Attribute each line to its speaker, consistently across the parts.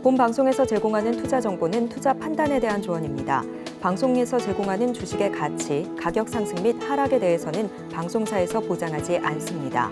Speaker 1: 본 방송에서 제공하는 투자 정보는 투자 판단에 대한 조언입니다. 방송에서 제공하는 주식의 가치, 가격 상승 및 하락에 대해서는 방송사에서 보장하지 않습니다.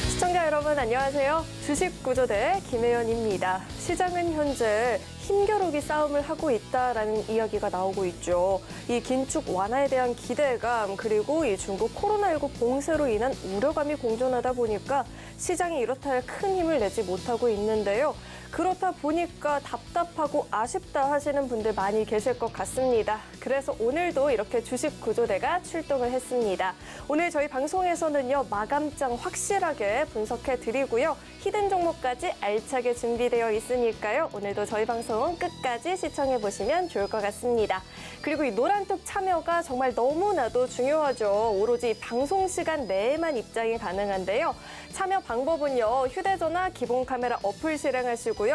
Speaker 2: 시청자 여러분 안녕하세요. 주식구조대 김혜연입니다. 시장은 현재 힘겨루기 싸움을 하고 있다라는 이야기가 나오고 있죠. 이 긴축 완화에 대한 기대감 그리고 이 중국 코로나19 봉쇄로 인한 우려감이 공존하다 보니까 시장이 이렇다 할 큰 힘을 내지 못하고 있는데요. 그렇다 보니까 답답하고 아쉽다 하시는 분들 많이 계실 것 같습니다. 그래서 오늘도 이렇게 주식구조대가 출동을 했습니다. 오늘 저희 방송에서는요, 마감장 확실하게 분석해 드리고요. 히든 종목까지 알차게 준비되어 있으니까요. 오늘도 저희 방송 끝까지 시청해 보시면 좋을 것 같습니다. 그리고 이 노란톡 참여가 정말 너무나도 중요하죠. 오로지 방송 시간 내에만 입장이 가능한데요. 참여 방법은요, 휴대전화 기본 카메라 어플 실행하시고요.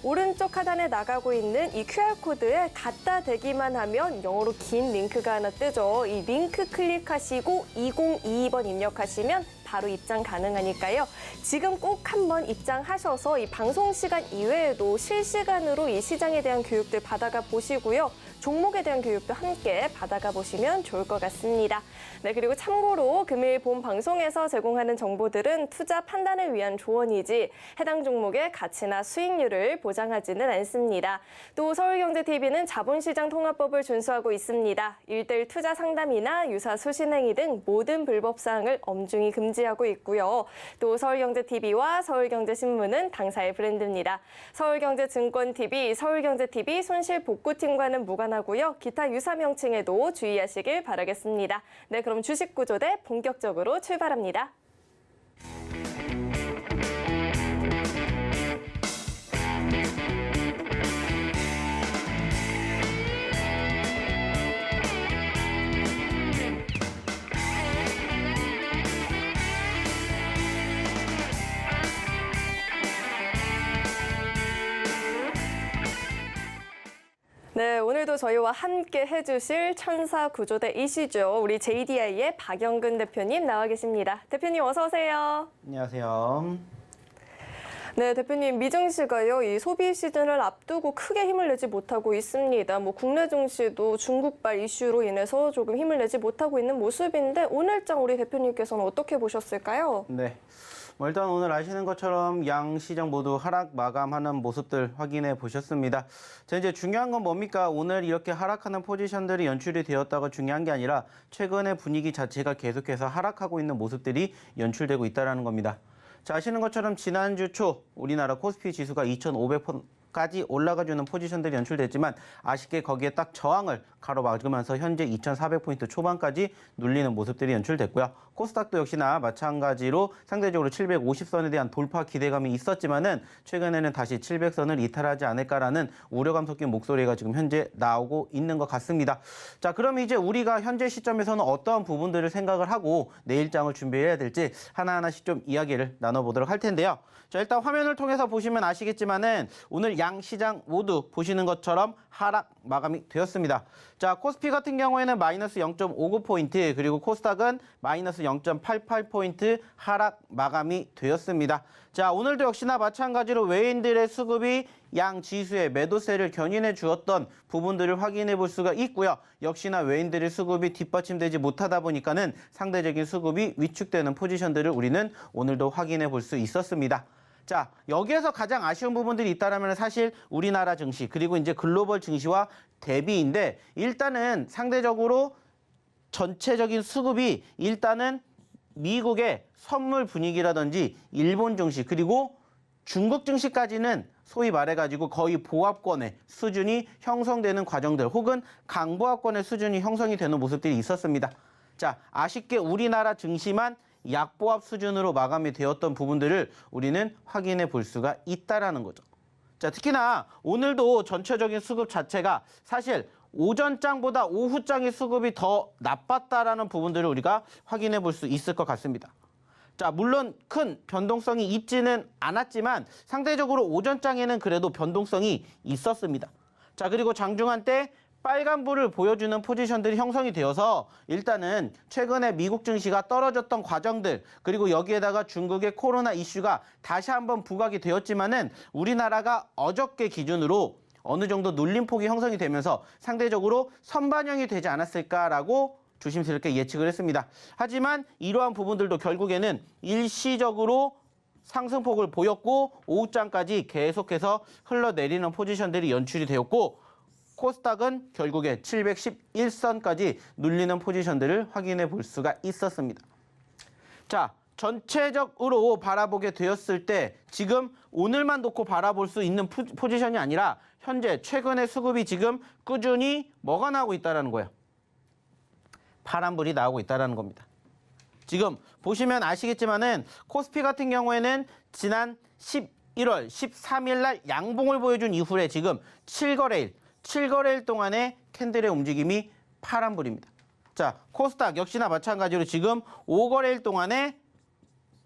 Speaker 2: 오른쪽 하단에 나가고 있는 이 QR코드에 갖다 대기만 하면 영어로 긴 링크가 하나 뜨죠. 이 링크 클릭하시고 2022번 입력하시면 바로 입장 가능하니까요. 지금 꼭 한번 입장하셔서 이 방송 시간 이외에도 실시간으로 이 시장에 대한 교육들 받아가 보시고요. 종목에 대한 교육도 함께 받아가 보시면 좋을 것 같습니다. 네, 그리고 참고로 금일 본 방송에서 제공하는 정보들은 투자 판단을 위한 조언이지 해당 종목의 가치나 수익률을 보장하지는 않습니다. 또 서울경제TV는 자본시장 통합법을 준수하고 있습니다. 1:1 투자 상담이나 유사 수신행위 등 모든 불법 사항을 엄중히 금지하고 있고요. 또 서울경제TV와 서울경제신문은 당사의 브랜드입니다. 서울경제증권TV, 서울경제TV 손실복구팀과는 무관하고요. 기타 유사 명칭에도 주의하시길 바라겠습니다. 네, 그럼 주식구조대 본격적으로 출발합니다. 네, 오늘도 저희와 함께 해주실 천사구조대이시죠. 우리 JDI의 박영근 대표님 나와 계십니다. 대표님 어서 오세요.
Speaker 3: 안녕하세요.
Speaker 2: 네, 대표님 미증시가요. 이 소비 시즌을 앞두고 크게 힘을 내지 못하고 있습니다. 국내 증시도 중국발 이슈로 인해서 조금 힘을 내지 못하고 있는 모습인데 오늘장 우리 대표님께서는 어떻게 보셨을까요?
Speaker 3: 네. 일단 오늘 아시는 것처럼 양 시장 모두 하락 마감하는 모습들 확인해 보셨습니다. 자, 이제 중요한 건 뭡니까? 오늘 이렇게 하락하는 포지션들이 연출이 되었다고 중요한 게 아니라 최근의 분위기 자체가 계속해서 하락하고 있는 모습들이 연출되고 있다는 겁니다. 자, 아시는 것처럼 지난주 초 우리나라 코스피 지수가 2,500까지 올라가주는 포지션들이 연출됐지만 아쉽게 거기에 딱 저항을 가로막으면서 현재 2,400포인트 초반까지 눌리는 모습들이 연출됐고요. 코스닥도 역시나 마찬가지로 상대적으로 750선에 대한 돌파 기대감이 있었지만은 최근에는 다시 700선을 이탈하지 않을까라는 우려감 섞인 목소리가 지금 현재 나오고 있는 것 같습니다. 자, 그럼 이제 우리가 현재 시점에서는 어떠한 부분들을 생각을 하고 내일장을 준비해야 될지 하나하나씩 좀 이야기를 나눠보도록 할 텐데요. 자, 일단 화면을 통해서 보시면 아시겠지만은 오늘 양 시장 모두 보시는 것처럼 하락 마감이 되었습니다. 자, 코스피 같은 경우에는 마이너스 0.59포인트, 그리고 코스닥은 마이너스 0.88포인트 하락 마감이 되었습니다. 자, 오늘도 역시나 마찬가지로 외인들의 수급이 양 지수의 매도세를 견인해 주었던 부분들을 확인해 볼 수가 있고요. 역시나 외인들의 수급이 뒷받침되지 못하다 보니까는 상대적인 수급이 위축되는 포지션들을 우리는 오늘도 확인해 볼 수 있었습니다. 자, 여기에서 가장 아쉬운 부분들이 있다면 사실 우리나라 증시 그리고 이제 글로벌 증시와 대비인데, 일단은 상대적으로 전체적인 수급이 일단은 미국의 선물 분위기라든지 일본 증시 그리고 중국 증시까지는 소위 말해가지고 거의 보합권의 수준이 형성되는 과정들 혹은 강보합권의 수준이 형성이 되는 모습들이 있었습니다. 자, 아쉽게 우리나라 증시만 약보합 수준으로 마감이 되었던 부분들을 우리는 확인해 볼 수가 있다라는 거죠. 자, 특히나 오늘도 전체적인 수급 자체가 사실 오전장보다 오후장의 수급이 더 나빴다라는 부분들을 우리가 확인해 볼 수 있을 것 같습니다. 자, 물론 큰 변동성이 있지는 않았지만 상대적으로 오전장에는 그래도 변동성이 있었습니다. 자, 그리고 장중한 때 빨간불을 보여주는 포지션들이 형성이 되어서 일단은 최근에 미국 증시가 떨어졌던 과정들 그리고 여기에다가 중국의 코로나 이슈가 다시 한번 부각이 되었지만은 우리나라가 어저께 기준으로 어느 정도 눌림폭이 형성이 되면서 상대적으로 선반영이 되지 않았을까라고 조심스럽게 예측을 했습니다. 하지만 이러한 부분들도 결국에는 일시적으로 상승폭을 보였고 오후장까지 계속해서 흘러내리는 포지션들이 연출이 되었고 코스닥은 결국에 711선까지 눌리는 포지션들을 확인해 볼 수가 있었습니다. 자, 전체적으로 바라보게 되었을 때 지금 오늘만 놓고 바라볼 수 있는 포지션이 아니라 현재 최근의 수급이 지금 꾸준히 뭐가 나오고 있다는 거예요. 파란불이 나오고 있다는 겁니다. 지금 보시면 아시겠지만은 코스피 같은 경우에는 지난 11월 13일 날 양봉을 보여준 이후에 지금 7거래일 동안의 캔들의 움직임이 파란불입니다. 자, 코스닥 역시나 마찬가지로 지금 5거래일 동안에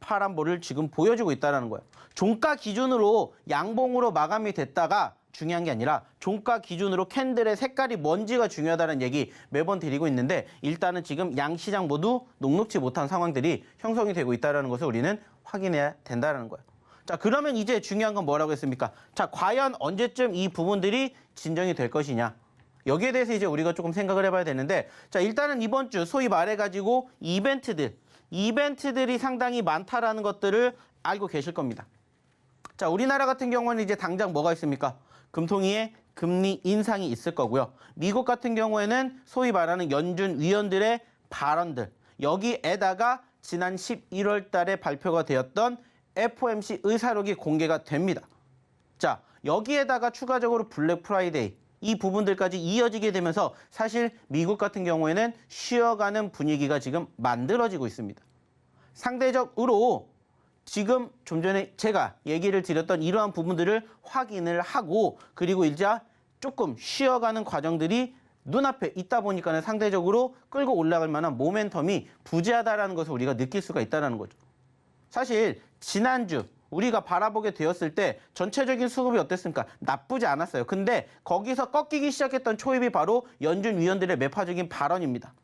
Speaker 3: 파란불을 지금 보여주고 있다는 거예요. 종가 기준으로 양봉으로 마감이 됐다가 중요한 게 아니라 종가 기준으로 캔들의 색깔이 뭔지가 중요하다는 얘기 매번 드리고 있는데 일단은 지금 양시장 모두 녹록지 못한 상황들이 형성이 되고 있다는 것을 우리는 확인해야 된다는 거예요. 자, 그러면 이제 중요한 건 뭐라고 했습니까? 자, 과연 언제쯤 이 부분들이 진정이 될 것이냐? 여기에 대해서 이제 우리가 조금 생각을 해봐야 되는데 자, 일단은 이번 주 소위 말해가지고 이벤트들이 상당히 많다라는 것들을 알고 계실 겁니다. 자, 우리나라 같은 경우는 이제 당장 뭐가 있습니까? 금통위에 금리 인상이 있을 거고요. 미국 같은 경우에는 소위 말하는 연준 위원들의 발언들, 여기에다가 지난 11월 달에 발표가 되었던 FOMC 의사록이 공개가 됩니다. 자, 여기에다가 추가적으로 블랙 프라이데이, 이 부분들까지 이어지게 되면서 사실 미국 같은 경우에는 쉬어가는 분위기가 지금 만들어지고 있습니다. 상대적으로 지금 좀 전에 제가 얘기를 드렸던 이러한 부분들을 확인을 하고 그리고 이제 조금 쉬어가는 과정들이 눈앞에 있다 보니까는 상대적으로 끌고 올라갈 만한 모멘텀이 부재하다라는 것을 우리가 느낄 수가 있다는 거죠. 사실 지난주 우리가 바라보게 되었을 때 전체적인 수급이 어땠습니까? 나쁘지 않았어요. 근데 거기서 꺾이기 시작했던 초입이 바로 연준 위원들의 매파적인 발언입니다.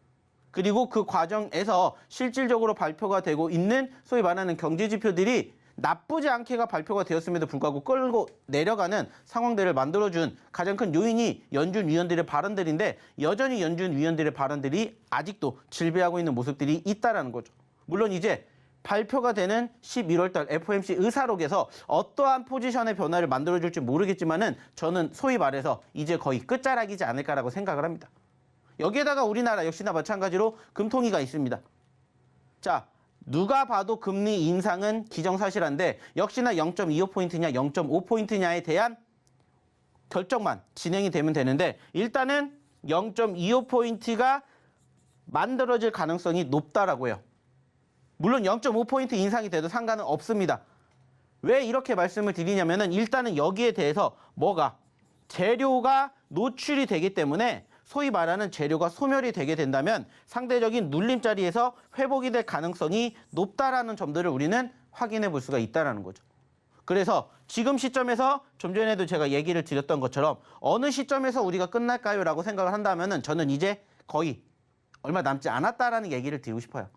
Speaker 3: 그리고 그 과정에서 실질적으로 발표가 되고 있는 소위 말하는 경제 지표들이 나쁘지 않게가 발표가 되었음에도 불구하고 끌고 내려가는 상황들을 만들어준 가장 큰 요인이 연준 위원들의 발언들인데 여전히 연준 위원들의 발언들이 아직도 질비하고 있는 모습들이 있다는 거죠. 물론 이제 발표가 되는 11월 달 FOMC 의사록에서 어떠한 포지션의 변화를 만들어줄지 모르겠지만은 저는 소위 말해서 이제 거의 끝자락이지 않을까라고 생각을 합니다. 여기에다가 우리나라 역시나 마찬가지로 금통위가 있습니다. 자, 누가 봐도 금리 인상은 기정사실한데 역시나 0.25포인트냐 0.5포인트냐에 대한 결정만 진행이 되면 되는데 일단은 0.25포인트가 만들어질 가능성이 높다라고 해요. 물론 0.5포인트 인상이 돼도 상관은 없습니다. 왜 이렇게 말씀을 드리냐면은 일단은 여기에 대해서 뭐가 재료가 노출이 되기 때문에 소위 말하는 재료가 소멸이 되게 된다면 상대적인 눌림자리에서 회복이 될 가능성이 높다라는 점들을 우리는 확인해 볼 수가 있다는 거죠. 그래서 지금 시점에서 좀 전에도 제가 얘기를 드렸던 것처럼 어느 시점에서 우리가 끝날까요? 라고 생각을 한다면은 저는 이제 거의 얼마 남지 않았다라는 얘기를 드리고 싶어요.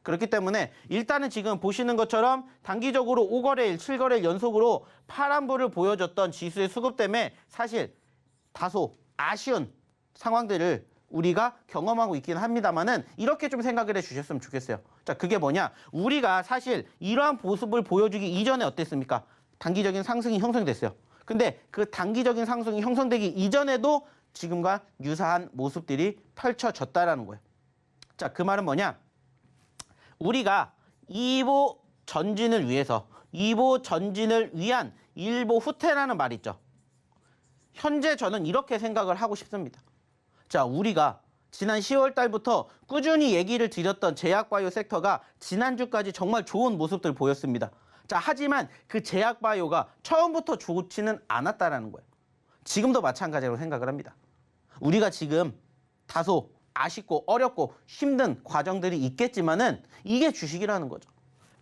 Speaker 3: 그렇기 때문에 일단은 지금 보시는 것처럼 단기적으로 5거래일, 7거래일 연속으로 파란불을 보여줬던 지수의 수급 때문에 사실 다소 아쉬운 상황들을 우리가 경험하고 있긴 합니다만은 이렇게 좀 생각을 해주셨으면 좋겠어요. 자, 그게 뭐냐? 우리가 사실 이러한 모습을 보여주기 이전에 어땠습니까? 단기적인 상승이 형성됐어요. 근데 그 단기적인 상승이 형성되기 이전에도 지금과 유사한 모습들이 펼쳐졌다라는 거예요. 자, 그 말은 뭐냐? 우리가 2보 전진을 위해서 2보 전진을 위한 1보 후퇴라는 말이 있죠. 현재 저는 이렇게 생각을 하고 싶습니다. 자, 우리가 지난 10월 달부터 꾸준히 얘기를 드렸던 제약바이오 섹터가 지난주까지 정말 좋은 모습들 보였습니다. 자, 하지만 그 제약바이오가 처음부터 좋지는 않았다라는 거예요. 지금도 마찬가지로 생각을 합니다. 우리가 지금 다소 아쉽고 어렵고 힘든 과정들이 있겠지만은 이게 주식이라는 거죠.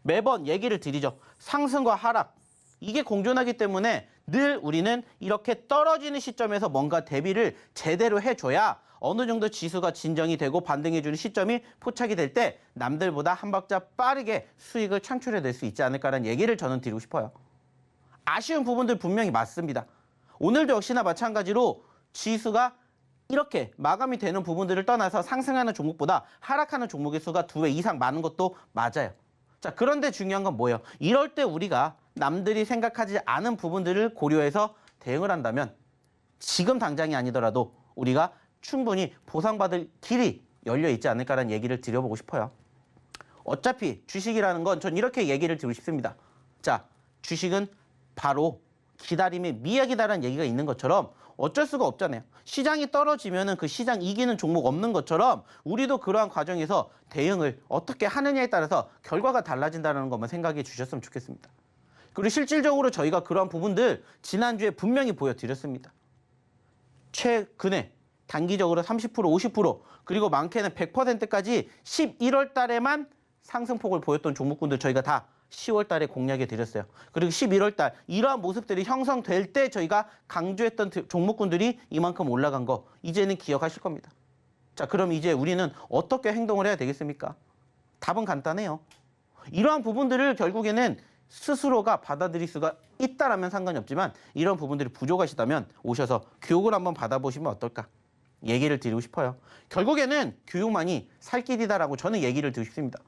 Speaker 3: 매번 얘기를 드리죠. 상승과 하락, 이게 공존하기 때문에 늘 우리는 이렇게 떨어지는 시점에서 뭔가 대비를 제대로 해줘야 어느 정도 지수가 진정이 되고 반등해주는 시점이 포착이 될 때 남들보다 한 박자 빠르게 수익을 창출해낼 수 있지 않을까라는 얘기를 저는 드리고 싶어요. 아쉬운 부분들 분명히 맞습니다. 오늘도 역시나 마찬가지로 지수가 이렇게 마감이 되는 부분들을 떠나서 상승하는 종목보다 하락하는 종목의 수가 2배 이상 많은 것도 맞아요. 자, 그런데 중요한 건 뭐예요? 이럴 때 우리가 남들이 생각하지 않은 부분들을 고려해서 대응을 한다면 지금 당장이 아니더라도 우리가 충분히 보상받을 길이 열려 있지 않을까라는 얘기를 드려보고 싶어요. 어차피 주식이라는 건 전 이렇게 얘기를 드리고 싶습니다. 자, 주식은 바로 기다림의 미학이다라는 얘기가 있는 것처럼 어쩔 수가 없잖아요. 시장이 떨어지면은 그 시장 이기는 종목 없는 것처럼 우리도 그러한 과정에서 대응을 어떻게 하느냐에 따라서 결과가 달라진다는 것만 생각해 주셨으면 좋겠습니다. 그리고 실질적으로 저희가 그러한 부분들 지난주에 분명히 보여드렸습니다. 최근에 단기적으로 30%, 50% 그리고 많게는 100%까지 11월 달에만 상승폭을 보였던 종목군들 저희가 다 10월 달에 공략해 드렸어요. 그리고 11월 달 이러한 모습들이 형성될 때 저희가 강조했던 종목군들이 이만큼 올라간 거 이제는 기억하실 겁니다. 자, 그럼 이제 우리는 어떻게 행동을 해야 되겠습니까? 답은 간단해요. 이러한 부분들을 결국에는 스스로가 받아들일 수가 있다라면 상관이 없지만 이런 부분들이 부족하시다면 오셔서 교육을 한번 받아보시면 어떨까? 얘기를 드리고 싶어요. 결국에는 교육만이 살 길이다라고 저는 얘기를 드리고 싶습니다.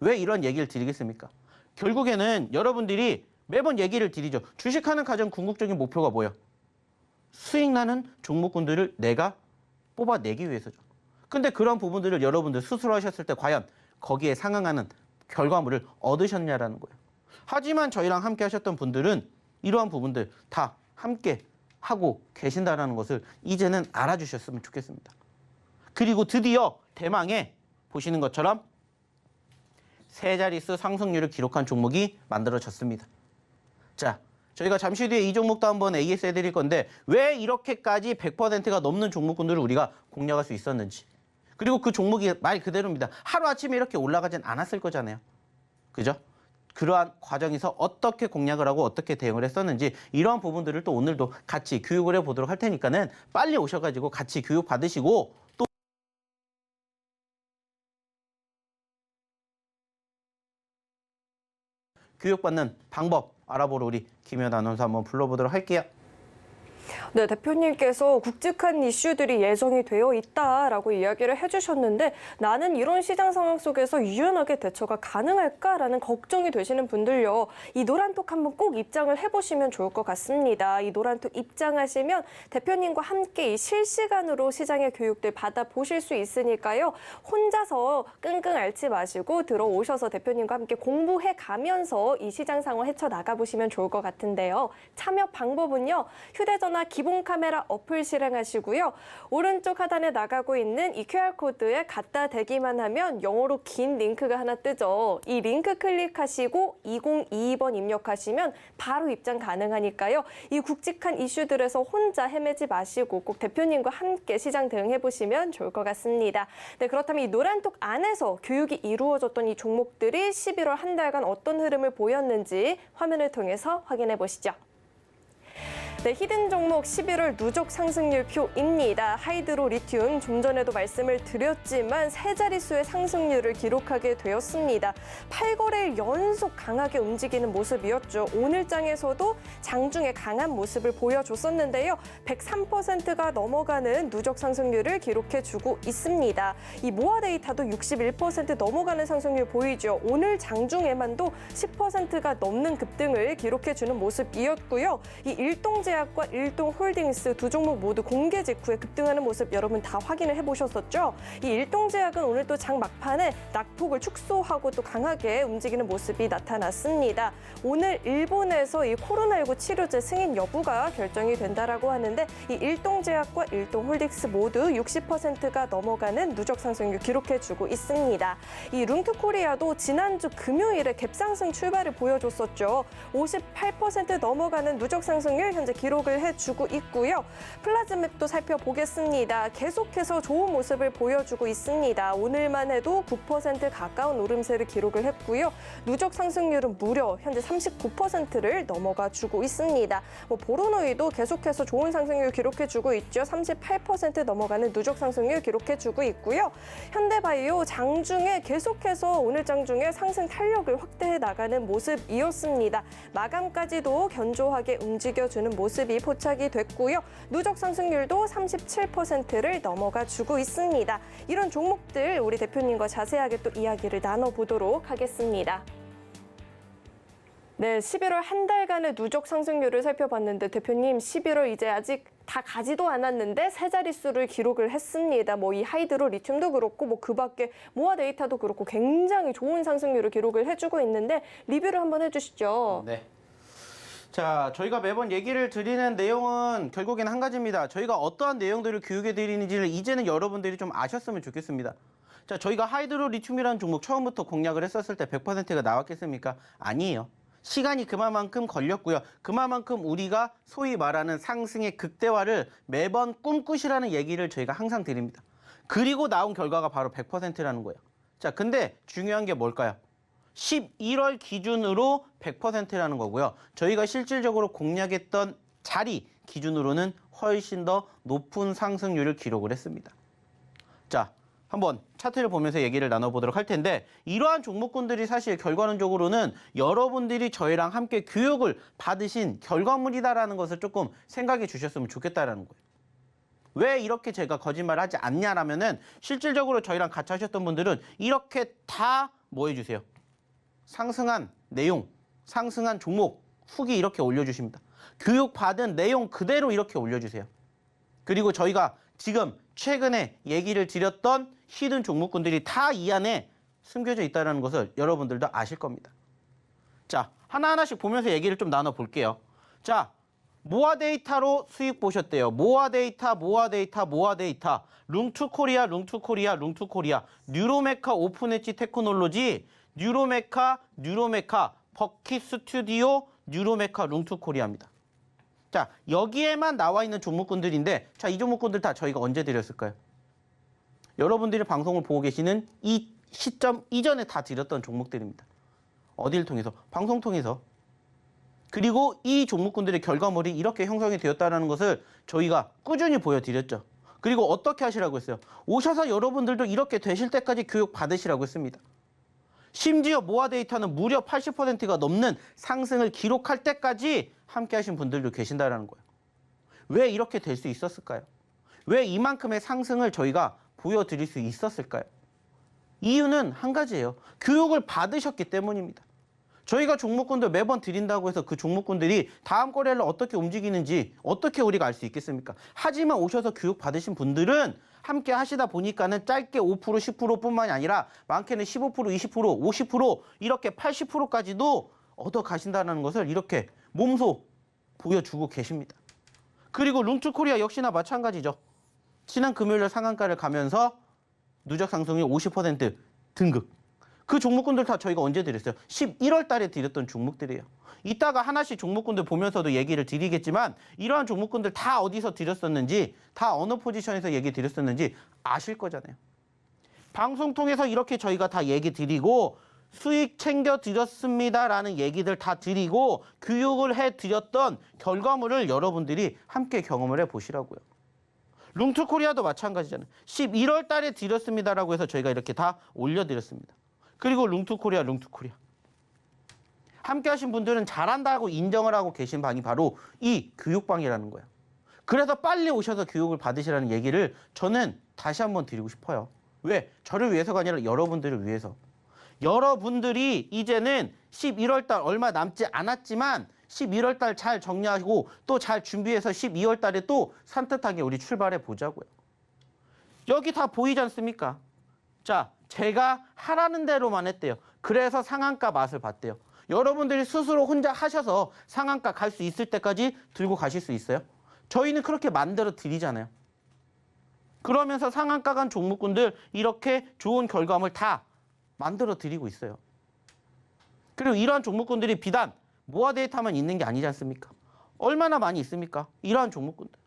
Speaker 3: 왜 이런 얘기를 드리겠습니까? 결국에는 여러분들이 매번 얘기를 드리죠. 주식하는 가장 궁극적인 목표가 뭐예요? 수익 나는 종목군들을 내가 뽑아내기 위해서죠. 근데 그런 부분들을 여러분들 스스로 하셨을 때 과연 거기에 상응하는 결과물을 얻으셨냐라는 거예요. 하지만 저희랑 함께 하셨던 분들은 이러한 부분들 다 함께 하고 계신다는 것을 이제는 알아주셨으면 좋겠습니다. 그리고 드디어 대망의 보시는 것처럼 세 자릿수 상승률을 기록한 종목이 만들어졌습니다. 자, 저희가 잠시 뒤에 이 종목도 한번 AS 해드릴 건데 왜 이렇게까지 100%가 넘는 종목군들을 우리가 공략할 수 있었는지 그리고 그 종목이 말 그대로입니다. 하루아침에 이렇게 올라가진 않았을 거잖아요. 그죠? 그러한 과정에서 어떻게 공략을 하고 어떻게 대응을 했었는지 이러한 부분들을 또 오늘도 같이 교육을 해보도록 할 테니까는 빨리 오셔가지고 같이 교육 받으시고 또 교육받는 방법 알아보러 우리 김현 아나운서 한번 불러보도록 할게요.
Speaker 2: 네, 대표님께서 굵직한 이슈들이 예정이 되어 있다라고 이야기를 해주셨는데 나는 이런 시장 상황 속에서 유연하게 대처가 가능할까라는 걱정이 되시는 분들요. 이 노란톡 한번 꼭 입장을 해보시면 좋을 것 같습니다. 이 노란톡 입장하시면 대표님과 함께 이 실시간으로 시장의 교육들 받아보실 수 있으니까요. 혼자서 끙끙 앓지 마시고 들어오셔서 대표님과 함께 공부해 가면서 이 시장 상황 헤쳐나가보시면 좋을 것 같은데요. 참여 방법은요. 휴대전화 기본 카메라 어플 실행하시고요. 오른쪽 하단에 나가고 있는 이 QR코드에 갖다 대기만 하면 영어로 긴 링크가 하나 뜨죠. 이 링크 클릭하시고 2022번 입력하시면 바로 입장 가능하니까요. 이 굵직한 이슈들에서 혼자 헤매지 마시고 꼭 대표님과 함께 시장 대응해보시면 좋을 것 같습니다. 네, 그렇다면 이 노란톡 안에서 교육이 이루어졌던 이 종목들이 11월 한 달간 어떤 흐름을 보였는지 화면을 통해서 확인해 보시죠. 네, 히든 종목 11월 누적 상승률 표입니다. 하이드로 리튬 좀 전에도 말씀을 드렸지만 세 자릿수의 상승률을 기록하게 되었습니다. 8거래일 연속 강하게 움직이는 모습이었죠. 오늘장에서도 장중에 강한 모습을 보여줬었는데요. 103%가 넘어가는 누적 상승률을 기록해주고 있습니다. 이 모아 데이터도 61% 넘어가는 상승률 보이죠. 오늘 장중에만도 10%가 넘는 급등을 기록해주는 모습이었고요. 이 일동제약과 일동홀딩스 두 종목 모두 공개 직후에 급등하는 모습 여러분 다 확인을 해보셨었죠? 이 일동제약은 오늘 또 장 막판에 낙폭을 축소하고 또 강하게 움직이는 모습이 나타났습니다. 오늘 일본에서 이 코로나19 치료제 승인 여부가 결정이 된다라고 하는데 이 일동제약과 일동홀딩스 모두 60%가 넘어가는 누적 상승률 기록해주고 있습니다. 이 룽투코리아도 지난주 금요일에 갭상승 출발을 보여줬었죠. 58% 넘어가는 누적 상승률 현재 기록을 해주고 있고요. 플라즈맵도 살펴보겠습니다. 계속해서 좋은 모습을 보여주고 있습니다. 오늘만 해도 9% 가까운 오름세를 기록을 했고요. 누적 상승률은 무려 현재 39%를 넘어가 주고 있습니다. 보로노이도 계속해서 좋은 상승률 기록해주고 있죠. 38% 넘어가는 누적 상승률 기록해주고 있고요. 현대바이오 장중에 계속해서 오늘 장중에 상승 탄력을 확대해 나가는 모습이었습니다. 마감까지도 견조하게 움직여주는 모습이 포착이 됐고요. 누적 상승률도 37%를 넘어가 주고 있습니다. 이런 종목들 우리 대표님과 자세하게 또 이야기를 나눠보도록 하겠습니다. 네, 11월 한 달간의 누적 상승률을 살펴봤는데 대표님 11월 이제 아직 다 가지도 않았는데 세 자릿수를 기록을 했습니다. 이 하이드로 리튬도 그렇고 그 밖에 모아 데이터도 그렇고 굉장히 좋은 상승률을 기록을 해주고 있는데 리뷰를 한번 해주시죠.
Speaker 3: 네. 자, 저희가 매번 얘기를 드리는 내용은 결국엔 한 가지입니다. 저희가 어떠한 내용들을 교육해 드리는지를 이제는 여러분들이 좀 아셨으면 좋겠습니다. 자, 저희가 하이드로 리튬이라는 종목 처음부터 공략을 했었을 때 100%가 나왔겠습니까? 아니에요. 시간이 그만큼 걸렸고요. 그만큼 우리가 소위 말하는 상승의 극대화를 매번 꿈꾸시라는 얘기를 저희가 항상 드립니다. 그리고 나온 결과가 바로 100%라는 거예요. 자, 근데 중요한 게 뭘까요? 11월 기준으로 100%라는 거고요. 저희가 실질적으로 공략했던 자리 기준으로는 훨씬 더 높은 상승률을 기록을 했습니다. 자, 한번 차트를 보면서 얘기를 나눠보도록 할 텐데 이러한 종목군들이 사실 결과론적으로는 여러분들이 저희랑 함께 교육을 받으신 결과물이다라는 것을 조금 생각해 주셨으면 좋겠다라는 거예요. 왜 이렇게 제가 거짓말을 하지 않냐라면은 실질적으로 저희랑 같이 하셨던 분들은 이렇게 다 뭐 해주세요? 상승한 내용, 상승한 종목, 후기 이렇게 올려주십니다. 교육받은 내용 그대로 이렇게 올려주세요. 그리고 저희가 지금 최근에 얘기를 드렸던 히든 종목군들이 다 이 안에 숨겨져 있다는 것을 여러분들도 아실 겁니다. 자, 하나하나씩 보면서 얘기를 좀 나눠볼게요. 자, 모아 데이터로 수익 보셨대요. 모아 데이터, 모아 데이터, 모아 데이터. 룽투코리아, 룽투코리아, 룽투코리아. 뉴로메카 오픈엣지 테크놀로지, 뉴로메카, 버킷 스튜디오, 뉴로메카, 룽투코리아입니다. 자, 여기에만 나와 있는 종목군들인데 자, 이 종목군들 다 저희가 언제 드렸을까요? 여러분들이 방송을 보고 계시는 이 시점 이전에 다 드렸던 종목들입니다. 어디를 통해서? 방송 통해서. 그리고 이 종목군들의 결과물이 이렇게 형성이 되었다는 것을 저희가 꾸준히 보여드렸죠. 그리고 어떻게 하시라고 했어요? 오셔서 여러분들도 이렇게 되실 때까지 교육 받으시라고 했습니다. 심지어 모아 데이터는 무려 80%가 넘는 상승을 기록할 때까지 함께 하신 분들도 계신다는 거예요. 왜 이렇게 될 수 있었을까요? 왜 이만큼의 상승을 저희가 보여드릴 수 있었을까요? 이유는 한 가지예요. 교육을 받으셨기 때문입니다. 저희가 종목군들 매번 드린다고 해서 그 종목군들이 다음 거래를 어떻게 움직이는지 어떻게 우리가 알 수 있겠습니까? 하지만 오셔서 교육 받으신 분들은 함께 하시다 보니까는 짧게 5%, 10%뿐만이 아니라 많게는 15%, 20%, 50% 이렇게 80%까지도 얻어 가신다는 것을 이렇게 몸소 보여주고 계십니다. 그리고 룽투코리아 역시나 마찬가지죠. 지난 금요일에 상한가를 가면서 누적 상승률 50% 등극. 그 종목군들 다 저희가 언제 드렸어요? 11월 달에 드렸던 종목들이에요. 이따가 하나씩 종목군들 보면서도 얘기를 드리겠지만 이러한 종목군들 다 어디서 드렸었는지 다 어느 포지션에서 얘기 드렸었는지 아실 거잖아요. 방송 통해서 이렇게 저희가 다 얘기 드리고 수익 챙겨 드렸습니다라는 얘기들 다 드리고 교육을 해 드렸던 결과물을 여러분들이 함께 경험을 해 보시라고요. 룽투코리아도 마찬가지잖아요. 11월 달에 드렸습니다라고 해서 저희가 이렇게 다 올려드렸습니다. 그리고 룽투코리아. 함께 하신 분들은 잘한다고 인정을 하고 계신 방이 바로 이 교육방이라는 거예요. 그래서 빨리 오셔서 교육을 받으시라는 얘기를 저는 다시 한번 드리고 싶어요. 왜? 저를 위해서가 아니라 여러분들을 위해서. 여러분들이 이제는 11월 달 얼마 남지 않았지만 11월 달 잘 정리하고 또 잘 준비해서 12월 달에 또 산뜻하게 우리 출발해 보자고요. 여기 다 보이지 않습니까? 자, 제가 하라는 대로만 했대요. 그래서 상한가 맛을 봤대요. 여러분들이 스스로 혼자 하셔서 상한가 갈 수 있을 때까지 들고 가실 수 있어요? 저희는 그렇게 만들어 드리잖아요. 그러면서 상한가 간 종목군들 이렇게 좋은 결과물 다 만들어 드리고 있어요. 그리고 이러한 종목군들이 비단 모아 데이터만 있는 게 아니지 않습니까? 얼마나 많이 있습니까? 이러한 종목군들.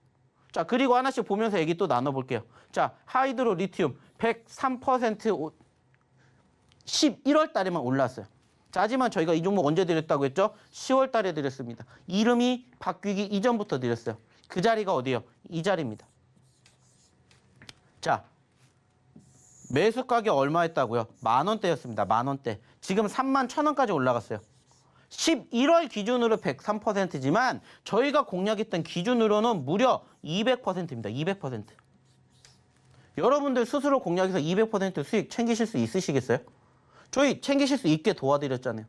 Speaker 3: 자, 그리고 하나씩 보면서 얘기 또 나눠볼게요. 자, 하이드로 리튬 103% 11월 달에만 올랐어요. 자, 하지만 저희가 이 종목 언제 드렸다고 했죠? 10월 달에 드렸습니다. 이름이 바뀌기 이전부터 드렸어요. 그 자리가 어디예요? 이 자리입니다. 자, 매수 가격 얼마였다고요? 10,000원대였습니다. 10,000원대. 지금 31,000원까지 올라갔어요. 11월 기준으로 103%지만 저희가 공략했던 기준으로는 무려 200%입니다. 200%. 여러분들 스스로 공략해서 200% 수익 챙기실 수 있으시겠어요? 저희 챙기실 수 있게 도와드렸잖아요.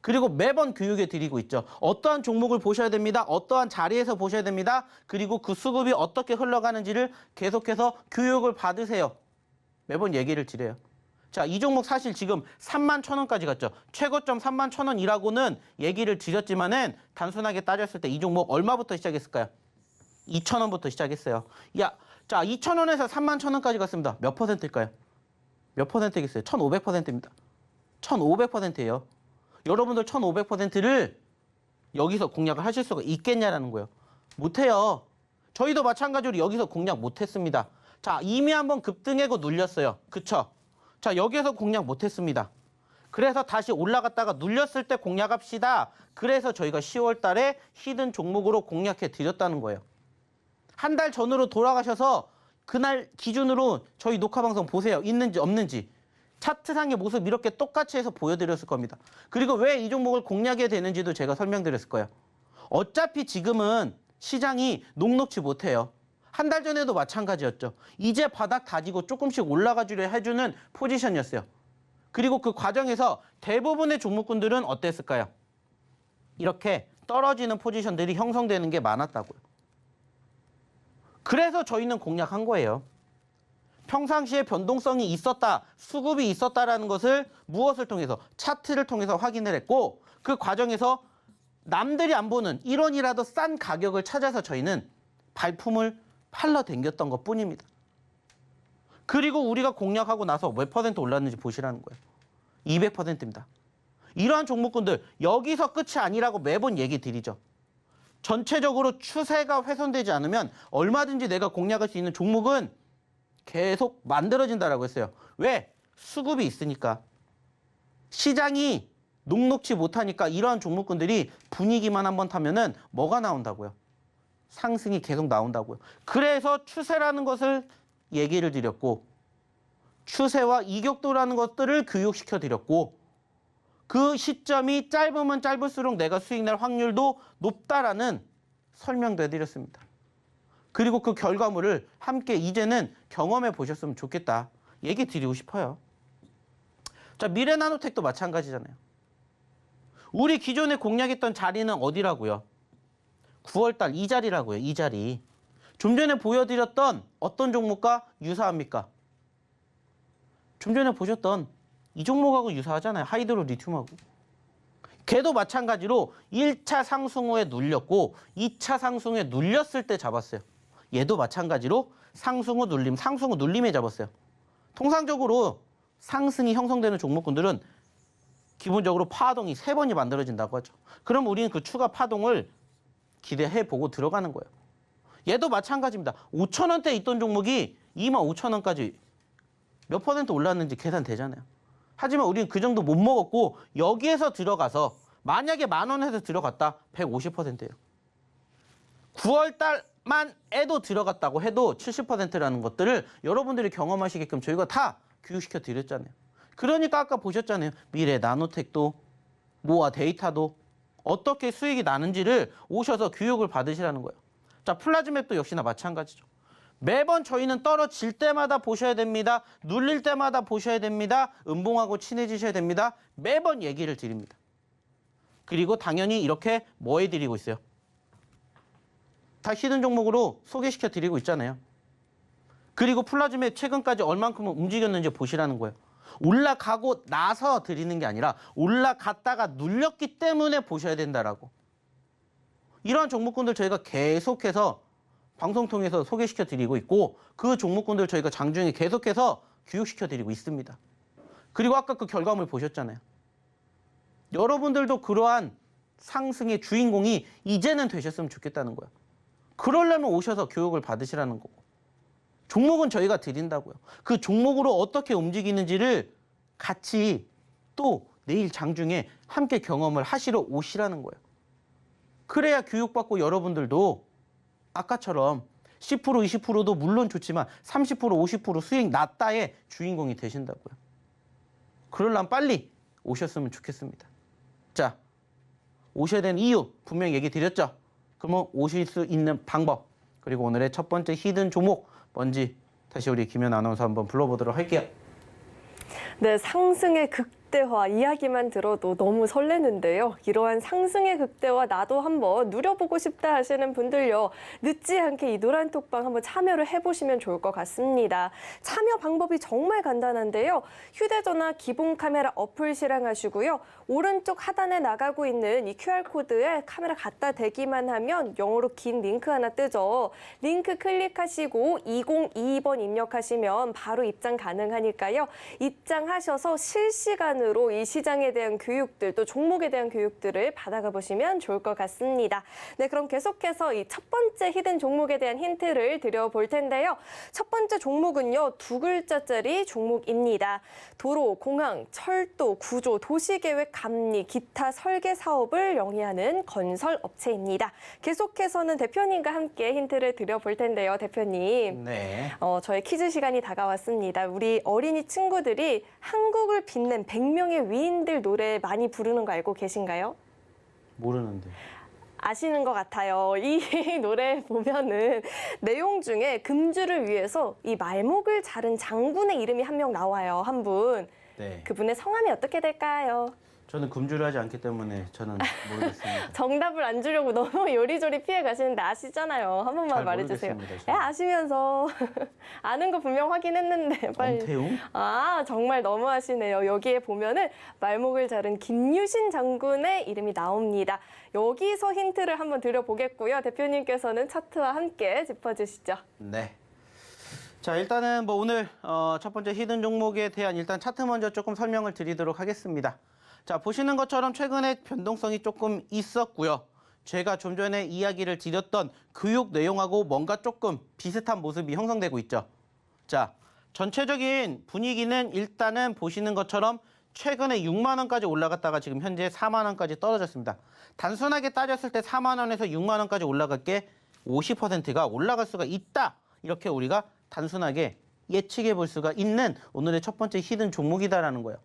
Speaker 3: 그리고 매번 교육해 드리고 있죠. 어떠한 종목을 보셔야 됩니다. 어떠한 자리에서 보셔야 됩니다. 그리고 그 수급이 어떻게 흘러가는지를 계속해서 교육을 받으세요. 매번 얘기를 드려요. 자, 이 종목 사실 지금 31,000원까지 갔죠. 최고점 31,000원이라고는 얘기를 드렸지만은 단순하게 따졌을 때 이 종목 얼마부터 시작했을까요? 2,000원부터 시작했어요. 야, 자, 2,000원에서 31,000원까지 갔습니다. 몇 퍼센트일까요? 몇 퍼센트겠어요? 1,500%입니다. 1,500%예요. 여러분들 1,500%를 여기서 공략을 하실 수가 있겠냐라는 거예요. 못해요. 저희도 마찬가지로 여기서 공략 못했습니다. 자, 이미 한번 급등하고 눌렸어요. 그쵸? 자, 여기에서 공략 못했습니다. 그래서 다시 올라갔다가 눌렸을 때 공략합시다. 그래서 저희가 10월 달에 히든 종목으로 공략해 드렸다는 거예요. 한 달 전으로 돌아가셔서 그날 기준으로 저희 녹화 방송 보세요. 있는지 없는지. 차트상의 모습 이렇게 똑같이 해서 보여드렸을 겁니다. 그리고 왜 이 종목을 공략해야 되는지도 제가 설명드렸을 거예요. 어차피 지금은 시장이 녹록지 못해요. 한 달 전에도 마찬가지였죠. 이제 바닥 다지고 조금씩 올라가 주려 해주는 포지션이었어요. 그리고 그 과정에서 대부분의 종목군들은 어땠을까요? 이렇게 떨어지는 포지션들이 형성되는 게 많았다고요. 그래서 저희는 공략한 거예요. 평상시에 변동성이 있었다, 수급이 있었다라는 것을 무엇을 통해서? 차트를 통해서 확인을 했고 그 과정에서 남들이 안 보는 1원이라도 싼 가격을 찾아서 저희는 발품을 팔러 댕겼던 것 뿐입니다. 그리고 우리가 공략하고 나서 몇 퍼센트 올랐는지 보시라는 거예요. 200%입니다. 이러한 종목군들 여기서 끝이 아니라고 매번 얘기 드리죠. 전체적으로 추세가 훼손되지 않으면 얼마든지 내가 공략할 수 있는 종목은 계속 만들어진다라고 했어요. 왜? 수급이 있으니까. 시장이 녹록지 못하니까 이러한 종목군들이 분위기만 한번 타면은 뭐가 나온다고요? 상승이 계속 나온다고요. 그래서 추세라는 것을 얘기를 드렸고 추세와 이격도라는 것들을 교육시켜 드렸고 그 시점이 짧으면 짧을수록 내가 수익 낼 확률도 높다라는 설명도 해드렸습니다. 그리고 그 결과물을 함께 이제는 경험해 보셨으면 좋겠다. 얘기 드리고 싶어요. 자, 미래나노텍도 마찬가지잖아요. 우리 기존에 공략했던 자리는 어디라고요? 9월달 이 자리라고요. 이 자리. 좀 전에 보여드렸던 어떤 종목과 유사합니까? 좀 전에 보셨던 이 종목하고 유사하잖아요. 하이드로 리튬하고. 걔도 마찬가지로 1차 상승 후에 눌렸고 2차 상승 후에 눌렸을 때 잡았어요. 얘도 마찬가지로 상승 후 눌림, 상승 후 눌림에 잡았어요. 통상적으로 상승이 형성되는 종목군들은 기본적으로 파동이 3번이 만들어진다고 하죠. 그럼 우리는 그 추가 파동을 기대해보고 들어가는 거예요. 얘도 마찬가지입니다. 5,000원대에 있던 종목이 25,000원까지 몇 퍼센트 올랐는지 계산되잖아요. 하지만 우리는 그 정도 못 먹었고 여기에서 들어가서 만약에 10,000원에서 들어갔다 150%예요. 9월달만 해도 들어갔다고 해도 70%라는 것들을 여러분들이 경험하시게끔 저희가 다 교육시켜 드렸잖아요. 그러니까 아까 보셨잖아요. 미래 나노텍도 모아 데이터도 어떻게 수익이 나는지를 오셔서 교육을 받으시라는 거예요. 자, 플라즈맵도 역시나 마찬가지죠. 매번 저희는 떨어질 때마다 보셔야 됩니다. 눌릴 때마다 보셔야 됩니다. 음봉하고 친해지셔야 됩니다. 매번 얘기를 드립니다. 그리고 당연히 이렇게 뭐 해드리고 있어요? 다 히든 종목으로 소개시켜 드리고 있잖아요. 그리고 플라즈맵 최근까지 얼만큼 움직였는지 보시라는 거예요. 올라가고 나서 드리는 게 아니라 올라갔다가 눌렸기 때문에 보셔야 된다라고. 이러한 종목군들 저희가 계속해서 방송 통해서 소개시켜 드리고 있고 그 종목군들 저희가 장중에 계속해서 교육시켜 드리고 있습니다. 그리고 아까 그 결과물 보셨잖아요. 여러분들도 그러한 상승의 주인공이 이제는 되셨으면 좋겠다는 거예요. 그러려면 오셔서 교육을 받으시라는 거고. 종목은 저희가 드린다고요. 그 종목으로 어떻게 움직이는지를 같이 또 내일 장중에 함께 경험을 하시러 오시라는 거예요. 그래야 교육받고 여러분들도 아까처럼 10% 20%도 물론 좋지만 30% 50% 수익 났다의 주인공이 되신다고요. 그러려면 빨리 오셨으면 좋겠습니다. 자, 오셔야 되는 이유 분명히 얘기 드렸죠. 그러면 오실 수 있는 방법, 그리고 오늘의 첫 번째 히든 종목 뭔지 다시 우리 김연 아나운서 한번 불러보도록 할게요.
Speaker 2: 네, 상승의 극대화 이야기만 들어도 너무 설레는데요. 이러한 상승의 극대화 나도 한번 누려보고 싶다 하시는 분들요. 늦지 않게 이 노란 톡방 한번 참여를 해보시면 좋을 것 같습니다. 참여 방법이 정말 간단한데요. 휴대전화 기본 카메라 어플 실행하시고요. 오른쪽 하단에 나가고 있는 이 QR코드에 카메라 갖다 대기만 하면 영어로 긴 링크 하나 뜨죠. 링크 클릭하시고 2022번 입력하시면 바로 입장 가능하니까요. 입장하셔서 실시간으로 이 시장에 대한 교육들 또 종목에 대한 교육들을 받아가 보시면 좋을 것 같습니다. 네, 그럼 계속해서 이 첫 번째 히든 종목에 대한 힌트를 드려볼 텐데요. 첫 번째 종목은요, 두 글자짜리 종목입니다. 도로, 공항, 철도, 구조, 도시계획, 감리, 기타 설계 사업을 영위하는 건설 업체입니다. 계속해서는 대표님과 함께 힌트를 드려볼 텐데요, 대표님.
Speaker 3: 네.
Speaker 2: 저의 퀴즈 시간이 다가왔습니다. 우리 어린이 친구들이 한국을 빛낸 100명의 위인들 노래 많이 부르는 거 알고 계신가요?
Speaker 3: 모르는데.
Speaker 2: 아시는 것 같아요. 이 노래 보면은 내용 중에 금주를 위해서 이 말목을 자른 장군의 이름이 한 명 나와요. 한 분.
Speaker 3: 네.
Speaker 2: 그분의 성함이 어떻게 될까요?
Speaker 3: 저는 금주를 하지 않기 때문에 저는 모르겠습니다.
Speaker 2: 정답을 안 주려고 너무 요리조리 피해 가시는데 아시잖아요. 한 번만
Speaker 3: 잘
Speaker 2: 말해주세요.
Speaker 3: 모르겠습니다, 저는.
Speaker 2: 아시면서 아는 거 분명 확인했는데 빨리.
Speaker 3: 엄태웅?
Speaker 2: 아, 정말 너무하시네요. 여기에 보면은 말목을 자른 김유신 장군의 이름이 나옵니다. 여기서 힌트를 한번 드려보겠고요. 대표님께서는 차트와 함께 짚어주시죠.
Speaker 3: 네. 자, 일단은 뭐 오늘 첫 번째 히든 종목에 대한 일단 차트 먼저 조금 설명을 드리도록 하겠습니다. 자, 보시는 것처럼 최근에 변동성이 조금 있었고요. 제가 좀 전에 이야기를 드렸던 교육 내용하고 뭔가 조금 비슷한 모습이 형성되고 있죠. 자, 전체적인 분위기는 일단은 보시는 것처럼 최근에 6만 원까지 올라갔다가 지금 현재 4만 원까지 떨어졌습니다. 단순하게 따졌을 때 4만 원에서 6만 원까지 올라갈 게 50%가 올라갈 수가 있다. 이렇게 우리가 단순하게 예측해 볼 수가 있는 오늘의 첫 번째 히든 종목이다라는 거예요.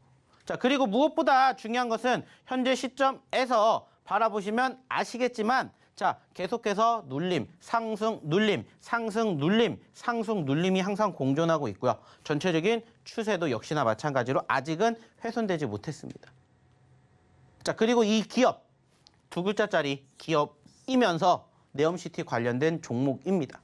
Speaker 3: 자, 그리고 무엇보다 중요한 것은 현재 시점에서 바라보시면 아시겠지만, 자, 계속해서 눌림, 상승, 눌림, 상승, 눌림, 상승, 눌림이 항상 공존하고 있고요. 전체적인 추세도 역시나 마찬가지로 아직은 훼손되지 못했습니다. 자, 그리고 이 기업, 두 글자짜리 기업이면서 네옴시티 관련된 종목입니다.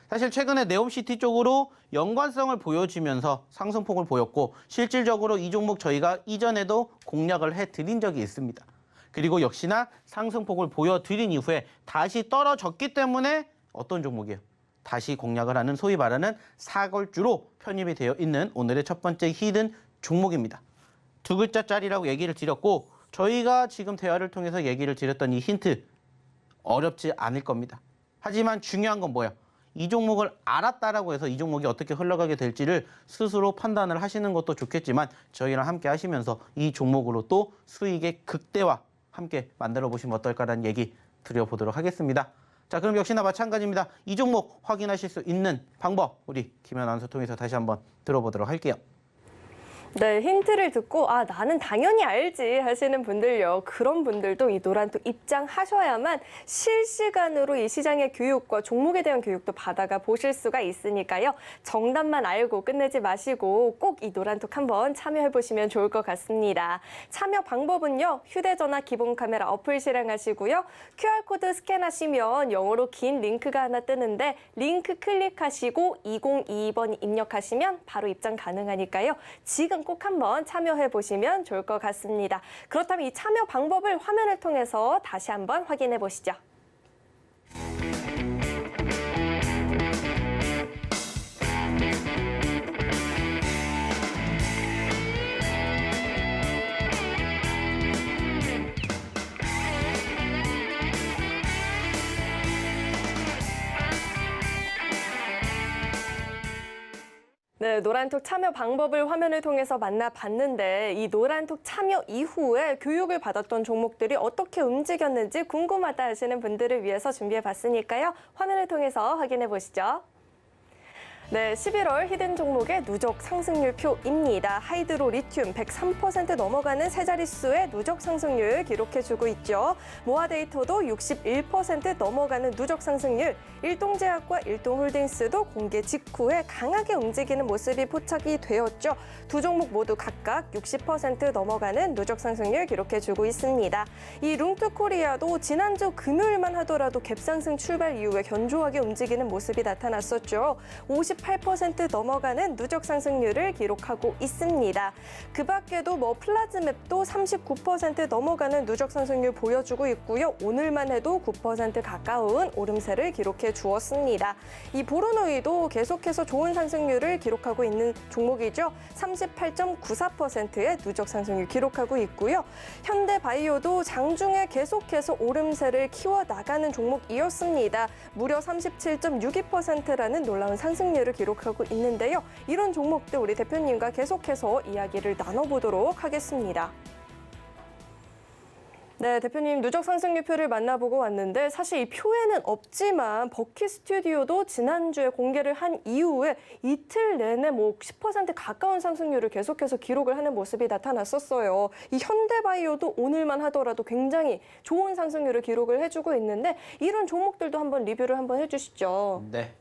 Speaker 3: 사실 최근에 네옴시티 쪽으로 연관성을 보여주면서 상승폭을 보였고, 실질적으로 이 종목 저희가 이전에도 공략을 해드린 적이 있습니다. 그리고 역시나 상승폭을 보여드린 이후에 다시 떨어졌기 때문에 어떤 종목이에요? 다시 공략을 하는 소위 말하는 사걸주로 편입이 되어 있는 오늘의 첫 번째 히든 종목입니다. 두 글자짜리라고 얘기를 드렸고, 저희가 지금 대화를 통해서 얘기를 드렸던 이 힌트 어렵지 않을 겁니다. 하지만 중요한 건 뭐예요? 이 종목을 알았다라고 해서 이 종목이 어떻게 흘러가게 될지를 스스로 판단을 하시는 것도 좋겠지만, 저희랑 함께 하시면서 이 종목으로 또 수익의 극대화 함께 만들어 보시면 어떨까라는 얘기 드려보도록 하겠습니다. 자, 그럼 역시나 마찬가지입니다. 이 종목 확인하실 수 있는 방법 우리 김연 아나운서 통해서 다시 한번 들어보도록 할게요.
Speaker 2: 네, 힌트를 듣고 아, 나는 당연히 알지 하시는 분들요. 그런 분들도 이 노란톡 입장하셔야만 실시간으로 이 시장의 교육과 종목에 대한 교육도 받아가 보실 수가 있으니까요. 정답만 알고 끝내지 마시고 꼭 이 노란톡 한번 참여해 보시면 좋을 것 같습니다. 참여 방법은요. 휴대전화 기본 카메라 어플 실행하시고요. QR코드 스캔하시면 영어로 긴 링크가 하나 뜨는데 링크 클릭하시고 2022번 입력하시면 바로 입장 가능하니까요. 지금 꼭 한번 참여해 보시면 좋을 것 같습니다. 그렇다면 이 참여 방법을 화면을 통해서 다시 한번 확인해 보시죠. 네, 노란톡 참여 방법을 화면을 통해서 만나봤는데 이 노란톡 참여 이후에 교육을 받았던 종목들이 어떻게 움직였는지 궁금하다 하시는 분들을 위해서 준비해봤으니까요. 화면을 통해서 확인해 보시죠. 네, 11월 히든 종목의 누적 상승률표입니다. 하이드로 리튬 103% 넘어가는 세 자릿수의 누적 상승률 기록해주고 있죠. 모아데이터도 61% 넘어가는 누적 상승률, 일동제약과 일동홀딩스도 공개 직후에 강하게 움직이는 모습이 포착이 되었죠. 두 종목 모두 각각 60% 넘어가는 누적 상승률 기록해주고 있습니다. 이 룽투코리아도 지난주 금요일만 하더라도 갭상승 출발 이후에 견조하게 움직이는 모습이 나타났었죠. 58% 넘어가는 누적 상승률을 기록하고 있습니다. 그 밖에도 플라즈맵도 39% 넘어가는 누적 상승률 보여주고 있고요. 오늘만 해도 9% 가까운 오름세를 기록해 주었습니다. 이 보로노이도 계속해서 좋은 상승률을 기록하고 있는 종목이죠. 38.94%의 누적 상승률 기록하고 있고요. 현대바이오도 장중에 계속해서 오름세를 키워나가는 종목이었습니다. 무려 37.62%라는 놀라운 상승률을 기록하고 있는데요. 이런 종목들 우리 대표님과 계속해서 이야기를 나눠보도록 하겠습니다. 네, 대표님 누적 상승률표를 만나보고 왔는데 사실 이 표에는 없지만 버킷 스튜디오도 지난주에 공개를 한 이후에 이틀 내내 10% 가까운 상승률을 계속해서 기록을 하는 모습이 나타났었어요. 이 현대바이오도 오늘만 하더라도 굉장히 좋은 상승률을 기록을 해주고 있는데 이런 종목들도 한번 리뷰를 한번 해주시죠.
Speaker 3: 네.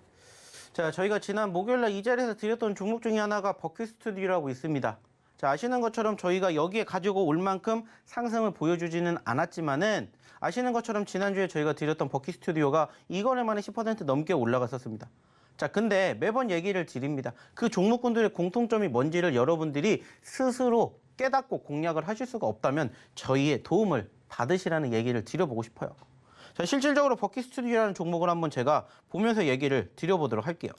Speaker 3: 자, 저희가 지난 목요일날 이 자리에서 드렸던 종목 중에 하나가 버킷 스튜디오라고 있습니다. 자, 아시는 것처럼 저희가 여기에 가지고 올 만큼 상승을 보여주지는 않았지만은 아시는 것처럼 지난주에 저희가 드렸던 버킷 스튜디오가 이거래 만에 10% 넘게 올라갔었습니다. 자, 근데 매번 얘기를 드립니다. 그 종목군들의 공통점이 뭔지를 여러분들이 스스로 깨닫고 공략을 하실 수가 없다면 저희의 도움을 받으시라는 얘기를 드려보고 싶어요. 자, 실질적으로 버킷 스튜디오라는 종목을 한번 제가 보면서 얘기를 드려보도록 할게요.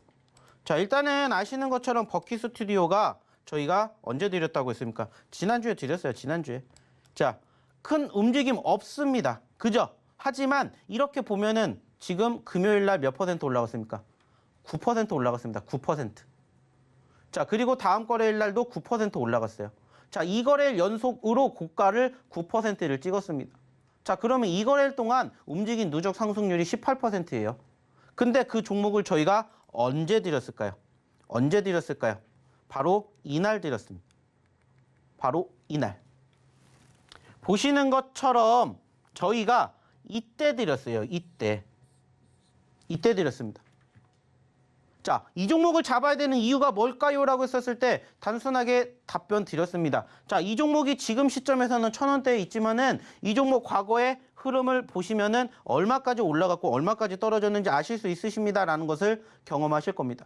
Speaker 3: 자, 일단은 아시는 것처럼 버킷 스튜디오가 저희가 언제 드렸다고 했습니까? 지난주에 드렸어요, 지난주에. 자, 큰 움직임 없습니다. 그죠? 하지만 이렇게 보면은 지금 금요일 날 몇 퍼센트 올라갔습니까? 9% 올라갔습니다. 9%. 자, 그리고 다음 거래일 날도 9% 올라갔어요. 자, 이 거래일 연속으로 고가를 9%를 찍었습니다. 자, 그러면 이 거래일 동안 움직인 누적 상승률이 18%예요. 근데 그 종목을 저희가 언제 드렸을까요? 언제 드렸을까요? 바로 이날 드렸습니다. 바로 이날. 보시는 것처럼 저희가 이때 드렸어요. 이때 드렸습니다. 자, 이 종목을 잡아야 되는 이유가 뭘까요? 라고 했었을 때 단순하게 답변 드렸습니다. 자, 이 종목이 지금 시점에서는 1,000원대에 있지만은 이 종목 과거의 흐름을 보시면은 얼마까지 올라갔고 얼마까지 떨어졌는지 아실 수 있으십니다라는 것을 경험하실 겁니다.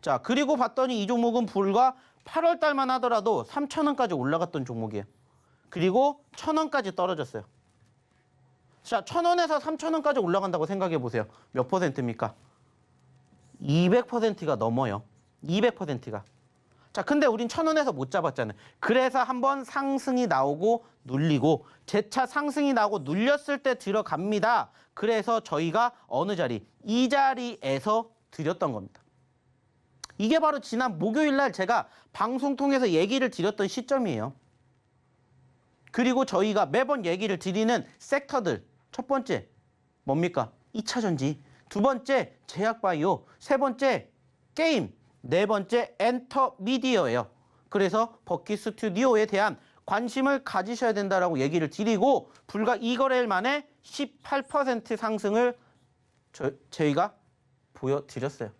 Speaker 3: 자, 그리고 봤더니 이 종목은 불과 8월 달만 하더라도 3,000원까지 올라갔던 종목이에요. 그리고 1,000원까지 떨어졌어요. 자, 1,000원에서 3,000원까지 올라간다고 생각해 보세요. 몇 퍼센트입니까? 200%가 넘어요. 200%가. 자, 근데 우린 1,000원에서 못 잡았잖아요. 그래서 한번 상승이 나오고 눌리고 재차 상승이 나오고 눌렸을 때 들어갑니다. 그래서 저희가 어느 자리? 이 자리에서 드렸던 겁니다. 이게 바로 지난 목요일 날 제가 방송 통해서 얘기를 드렸던 시점이에요. 그리고 저희가 매번 얘기를 드리는 섹터들. 첫 번째, 뭡니까? 2차 전지. 두 번째, 제약바이오. 세 번째, 게임. 네 번째, 엔터미디어예요. 그래서 버킷 스튜디오에 대한 관심을 가지셔야 된다라고 얘기를 드리고 불과 2거래일 만에 18% 상승을 저희가 보여드렸어요.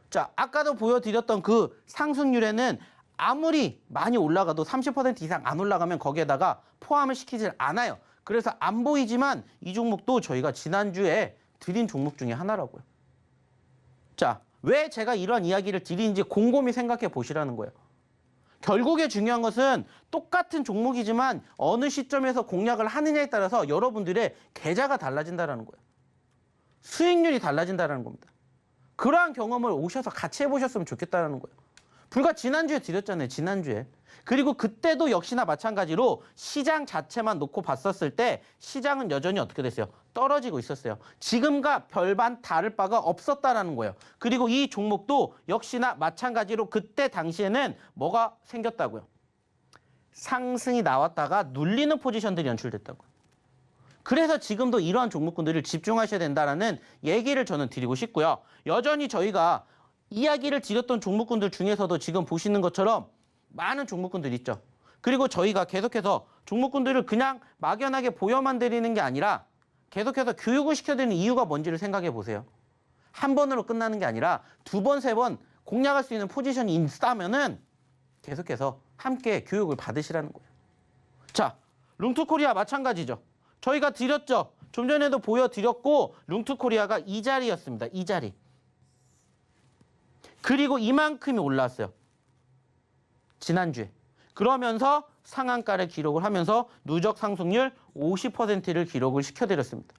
Speaker 3: 자, 아까도 보여드렸던 그 상승률에는 아무리 많이 올라가도 30% 이상 안 올라가면 거기에다가 포함을 시키질 않아요. 그래서 안 보이지만 이 종목도 저희가 지난주에 드린 종목 중에 하나라고요. 자, 왜 제가 이런 이야기를 드리는지 곰곰이 생각해 보시라는 거예요. 결국에 중요한 것은 똑같은 종목이지만 어느 시점에서 공략을 하느냐에 따라서 여러분들의 계좌가 달라진다는 거예요. 수익률이 달라진다는 겁니다. 그러한 경험을 오셔서 같이 해보셨으면 좋겠다는 거예요. 불과 지난주에 드렸잖아요. 지난주에. 그리고 그때도 역시나 마찬가지로 시장 자체만 놓고 봤었을 때 시장은 여전히 어떻게 됐어요? 떨어지고 있었어요. 지금과 별반 다를 바가 없었다라는 거예요. 그리고 이 종목도 역시나 마찬가지로 그때 당시에는 뭐가 생겼다고요? 상승이 나왔다가 눌리는 포지션들이 연출됐다고요. 그래서 지금도 이러한 종목군들을 집중하셔야 된다라는 얘기를 저는 드리고 싶고요. 여전히 저희가 이야기를 드렸던 종목군들 중에서도 지금 보시는 것처럼 많은 종목군들이 있죠. 그리고 저희가 계속해서 종목군들을 그냥 막연하게 보여만 드리는 게 아니라 계속해서 교육을 시켜드리는 이유가 뭔지를 생각해 보세요. 한 번으로 끝나는 게 아니라 두 번, 세 번 공략할 수 있는 포지션이 있다면은 계속해서 함께 교육을 받으시라는 거예요. 자, 룽투코리아 마찬가지죠. 저희가 드렸죠. 좀 전에도 보여드렸고 룽투코리아가 이 자리였습니다. 이 자리. 그리고 이만큼이 올라왔어요. 지난주에. 그러면서 상한가를 기록을 하면서 누적 상승률 50%를 기록을 시켜드렸습니다.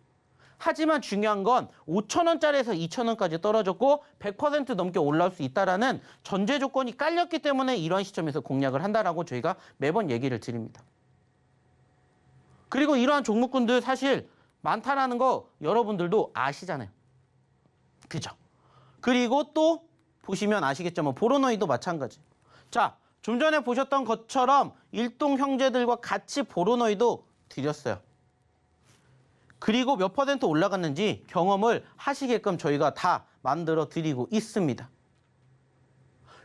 Speaker 3: 하지만 중요한 건 5,000원짜리에서 2,000원까지 떨어졌고 100% 넘게 올라올 수 있다라는 전제 조건이 깔렸기 때문에 이러한 시점에서 공략을 한다라고 저희가 매번 얘기를 드립니다. 그리고 이러한 종목군들 사실 많다라는 거 여러분들도 아시잖아요. 그죠? 그리고 또 보시면 아시겠지만 보로노이도 마찬가지. 자, 좀 전에 보셨던 것처럼 일동 형제들과 같이 보로노이도 드렸어요. 그리고 몇 퍼센트 올라갔는지 경험을 하시게끔 저희가 다 만들어 드리고 있습니다.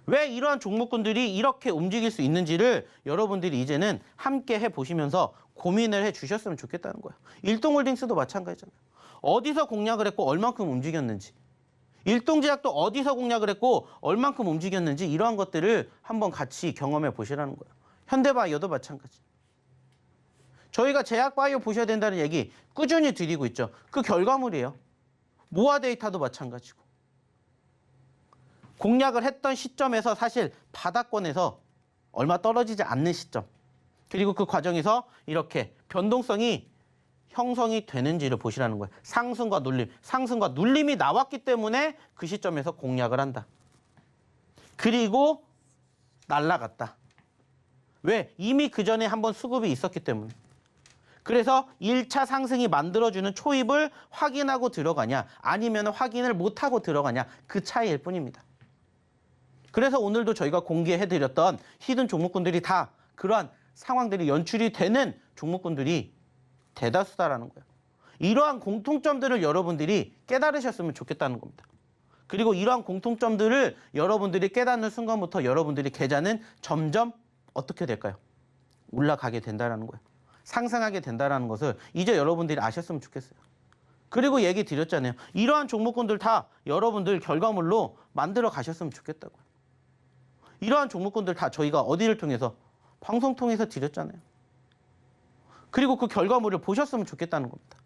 Speaker 3: 왜 이러한 종목군들이 이렇게 움직일 수 있는지를 여러분들이 이제는 함께 해보시면서 고민을 해주셨으면 좋겠다는 거예요. 일동홀딩스도 마찬가지잖아요. 어디서 공략을 했고 얼만큼 움직였는지, 일동제약도 어디서 공략을 했고 얼만큼 움직였는지 이러한 것들을 한번 같이 경험해 보시라는 거예요. 현대바이오도 마찬가지. 저희가 제약바이오 보셔야 된다는 얘기 꾸준히 드리고 있죠. 그 결과물이에요. 모아데이터도 마찬가지고. 공략을 했던 시점에서 사실 바닥권에서 얼마 떨어지지 않는 시점. 그리고 그 과정에서 이렇게 변동성이 형성이 되는지를 보시라는 거예요. 상승과 눌림, 상승과 눌림이 나왔기 때문에 그 시점에서 공략을 한다. 그리고 날라갔다. 왜? 이미 그 전에 한번 수급이 있었기 때문에. 그래서 1차 상승이 만들어주는 초입을 확인하고 들어가냐 아니면 확인을 못하고 들어가냐 그 차이일 뿐입니다. 그래서 오늘도 저희가 공개해드렸던 히든 종목군들이 다 그러한 상황들이 연출이 되는 종목군들이 대다수다라는 거예요. 이러한 공통점들을 여러분들이 깨달으셨으면 좋겠다는 겁니다. 그리고 이러한 공통점들을 여러분들이 깨닫는 순간부터 여러분들의 계좌는 점점 어떻게 될까요? 올라가게 된다는 거예요. 상승하게 된다는 것을 이제 여러분들이 아셨으면 좋겠어요. 그리고 얘기 드렸잖아요. 이러한 종목군들 다 여러분들 결과물로 만들어 가셨으면 좋겠다고요. 이러한 종목군들 다 저희가 어디를 통해서? 방송 통해서 드렸잖아요. 그리고 그 결과물을 보셨으면 좋겠다는 겁니다.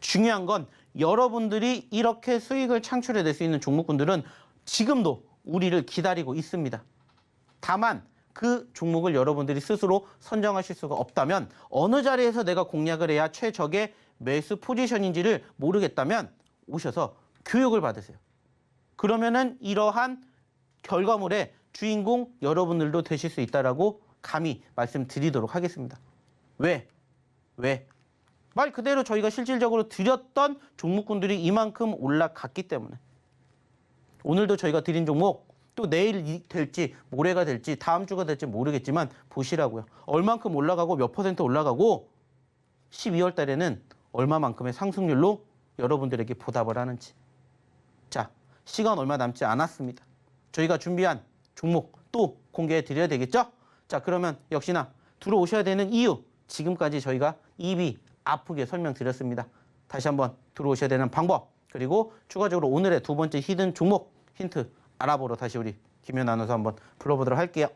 Speaker 3: 중요한 건 여러분들이 이렇게 수익을 창출해낼 수 있는 종목군들은 지금도 우리를 기다리고 있습니다. 다만 그 종목을 여러분들이 스스로 선정하실 수가 없다면 어느 자리에서 내가 공략을 해야 최적의 매수 포지션인지를 모르겠다면 오셔서 교육을 받으세요. 그러면은 이러한 결과물의 주인공 여러분들도 되실 수 있다라고 감히 말씀드리도록 하겠습니다. 왜? 말 그대로 저희가 실질적으로 드렸던 종목군들이 이만큼 올라갔기 때문에. 오늘도 저희가 드린 종목 또 내일 될지 모레가 될지 다음 주가 될지 모르겠지만 보시라고요. 얼만큼 올라가고 몇 퍼센트 올라가고 12월 달에는 얼마만큼의 상승률로 여러분들에게 보답을 하는지. 자, 시간 얼마 남지 않았습니다. 저희가 준비한 종목 또 공개해 드려야 되겠죠? 자, 그러면 역시나 들어오셔야 되는 이유 지금까지 저희가 입이 아프게 설명드렸습니다. 다시 한번 들어오셔야 되는 방법 그리고 추가적으로 오늘의 두 번째 히든 종목 힌트 알아보러 다시 우리 김연 아나운서 한번 불러보도록 할게요.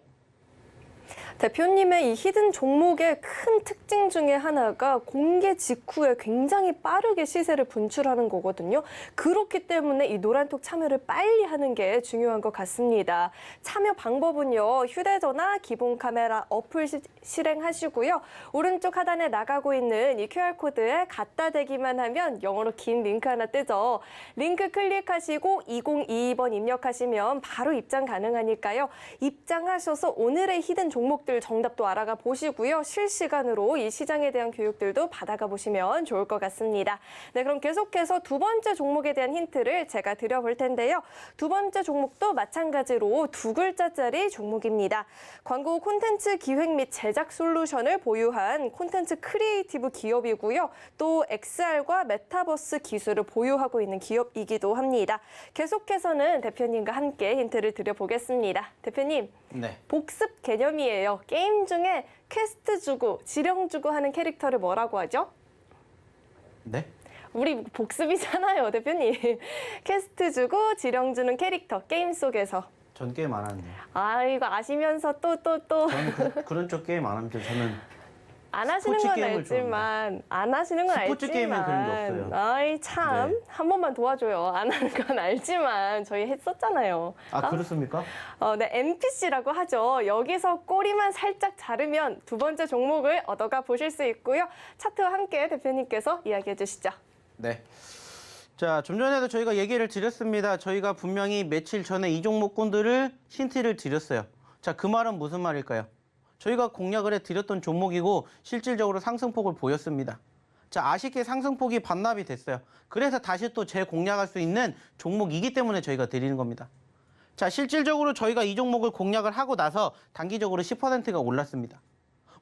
Speaker 2: 대표님의 이 히든 종목의 큰 특징 중에 하나가 공개 직후에 굉장히 빠르게 시세를 분출하는 거거든요. 그렇기 때문에 이 노란톡 참여를 빨리 하는 게 중요한 것 같습니다. 참여 방법은요. 휴대전화 기본 카메라 어플 실행하시고요. 오른쪽 하단에 나가고 있는 이 QR코드에 갖다 대기만 하면 영어로 긴 링크 하나 뜨죠. 링크 클릭하시고 2022번 입력하시면 바로 입장 가능하니까요. 입장하셔서 오늘의 히든 종목들 정답도 알아가 보시고요. 실시간으로 이 시장에 대한 교육들도 받아가 보시면 좋을 것 같습니다. 네, 그럼 계속해서 두 번째 종목에 대한 힌트를 제가 드려볼 텐데요. 두 번째 종목도 마찬가지로 두 글자짜리 종목입니다. 광고 콘텐츠 기획 및 제작 솔루션을 보유한 콘텐츠 크리에이티브 기업이고요. 또 XR과 메타버스 기술을 보유하고 있는 기업이기도 합니다. 계속해서는 대표님과 함께 힌트를 드려보겠습니다. 대표님,
Speaker 3: 네.
Speaker 2: 복습 개념이에요. 게임 중에 퀘스트 주고 지령 주고 하는 캐릭터를 뭐라고 하죠?
Speaker 3: 네?
Speaker 2: 우리 복습이잖아요, 대표님. 퀘스트 주고 지령 주는 캐릭터, 게임 속에서.
Speaker 3: 전 게임 안 하는데.
Speaker 2: 아, 이거 아시면서 또.
Speaker 3: 저는 그런 쪽 게임 안 합니다. 저는
Speaker 2: 안 하시는
Speaker 3: 스포츠
Speaker 2: 건
Speaker 3: 게임을
Speaker 2: 알지만, 안 하시는 건
Speaker 3: 스포츠
Speaker 2: 알지만.
Speaker 3: 게임엔 그런 게 없어요.
Speaker 2: 아이, 참.
Speaker 3: 네.
Speaker 2: 한 번만 도와줘요. 안 하는 건 알지만. 저희 했었잖아요.
Speaker 3: 아, 그렇습니까?
Speaker 2: 네, NPC라고 하죠. 여기서 꼬리만 살짝 자르면 두 번째 종목을 얻어가 보실 수 있고요. 차트와 함께 대표님께서 이야기해 주시죠.
Speaker 3: 네. 자, 좀 전에도 저희가 얘기를 드렸습니다. 저희가 분명히 며칠 전에 이 종목군들을 힌트를 드렸어요. 자, 그 말은 무슨 말일까요? 저희가 공략을 해드렸던 종목이고 실질적으로 상승폭을 보였습니다. 자, 아쉽게 상승폭이 반납이 됐어요. 그래서 다시 또 재공략할 수 있는 종목이기 때문에 저희가 드리는 겁니다. 자, 실질적으로 저희가 이 종목을 공략을 하고 나서 단기적으로 10%가 올랐습니다.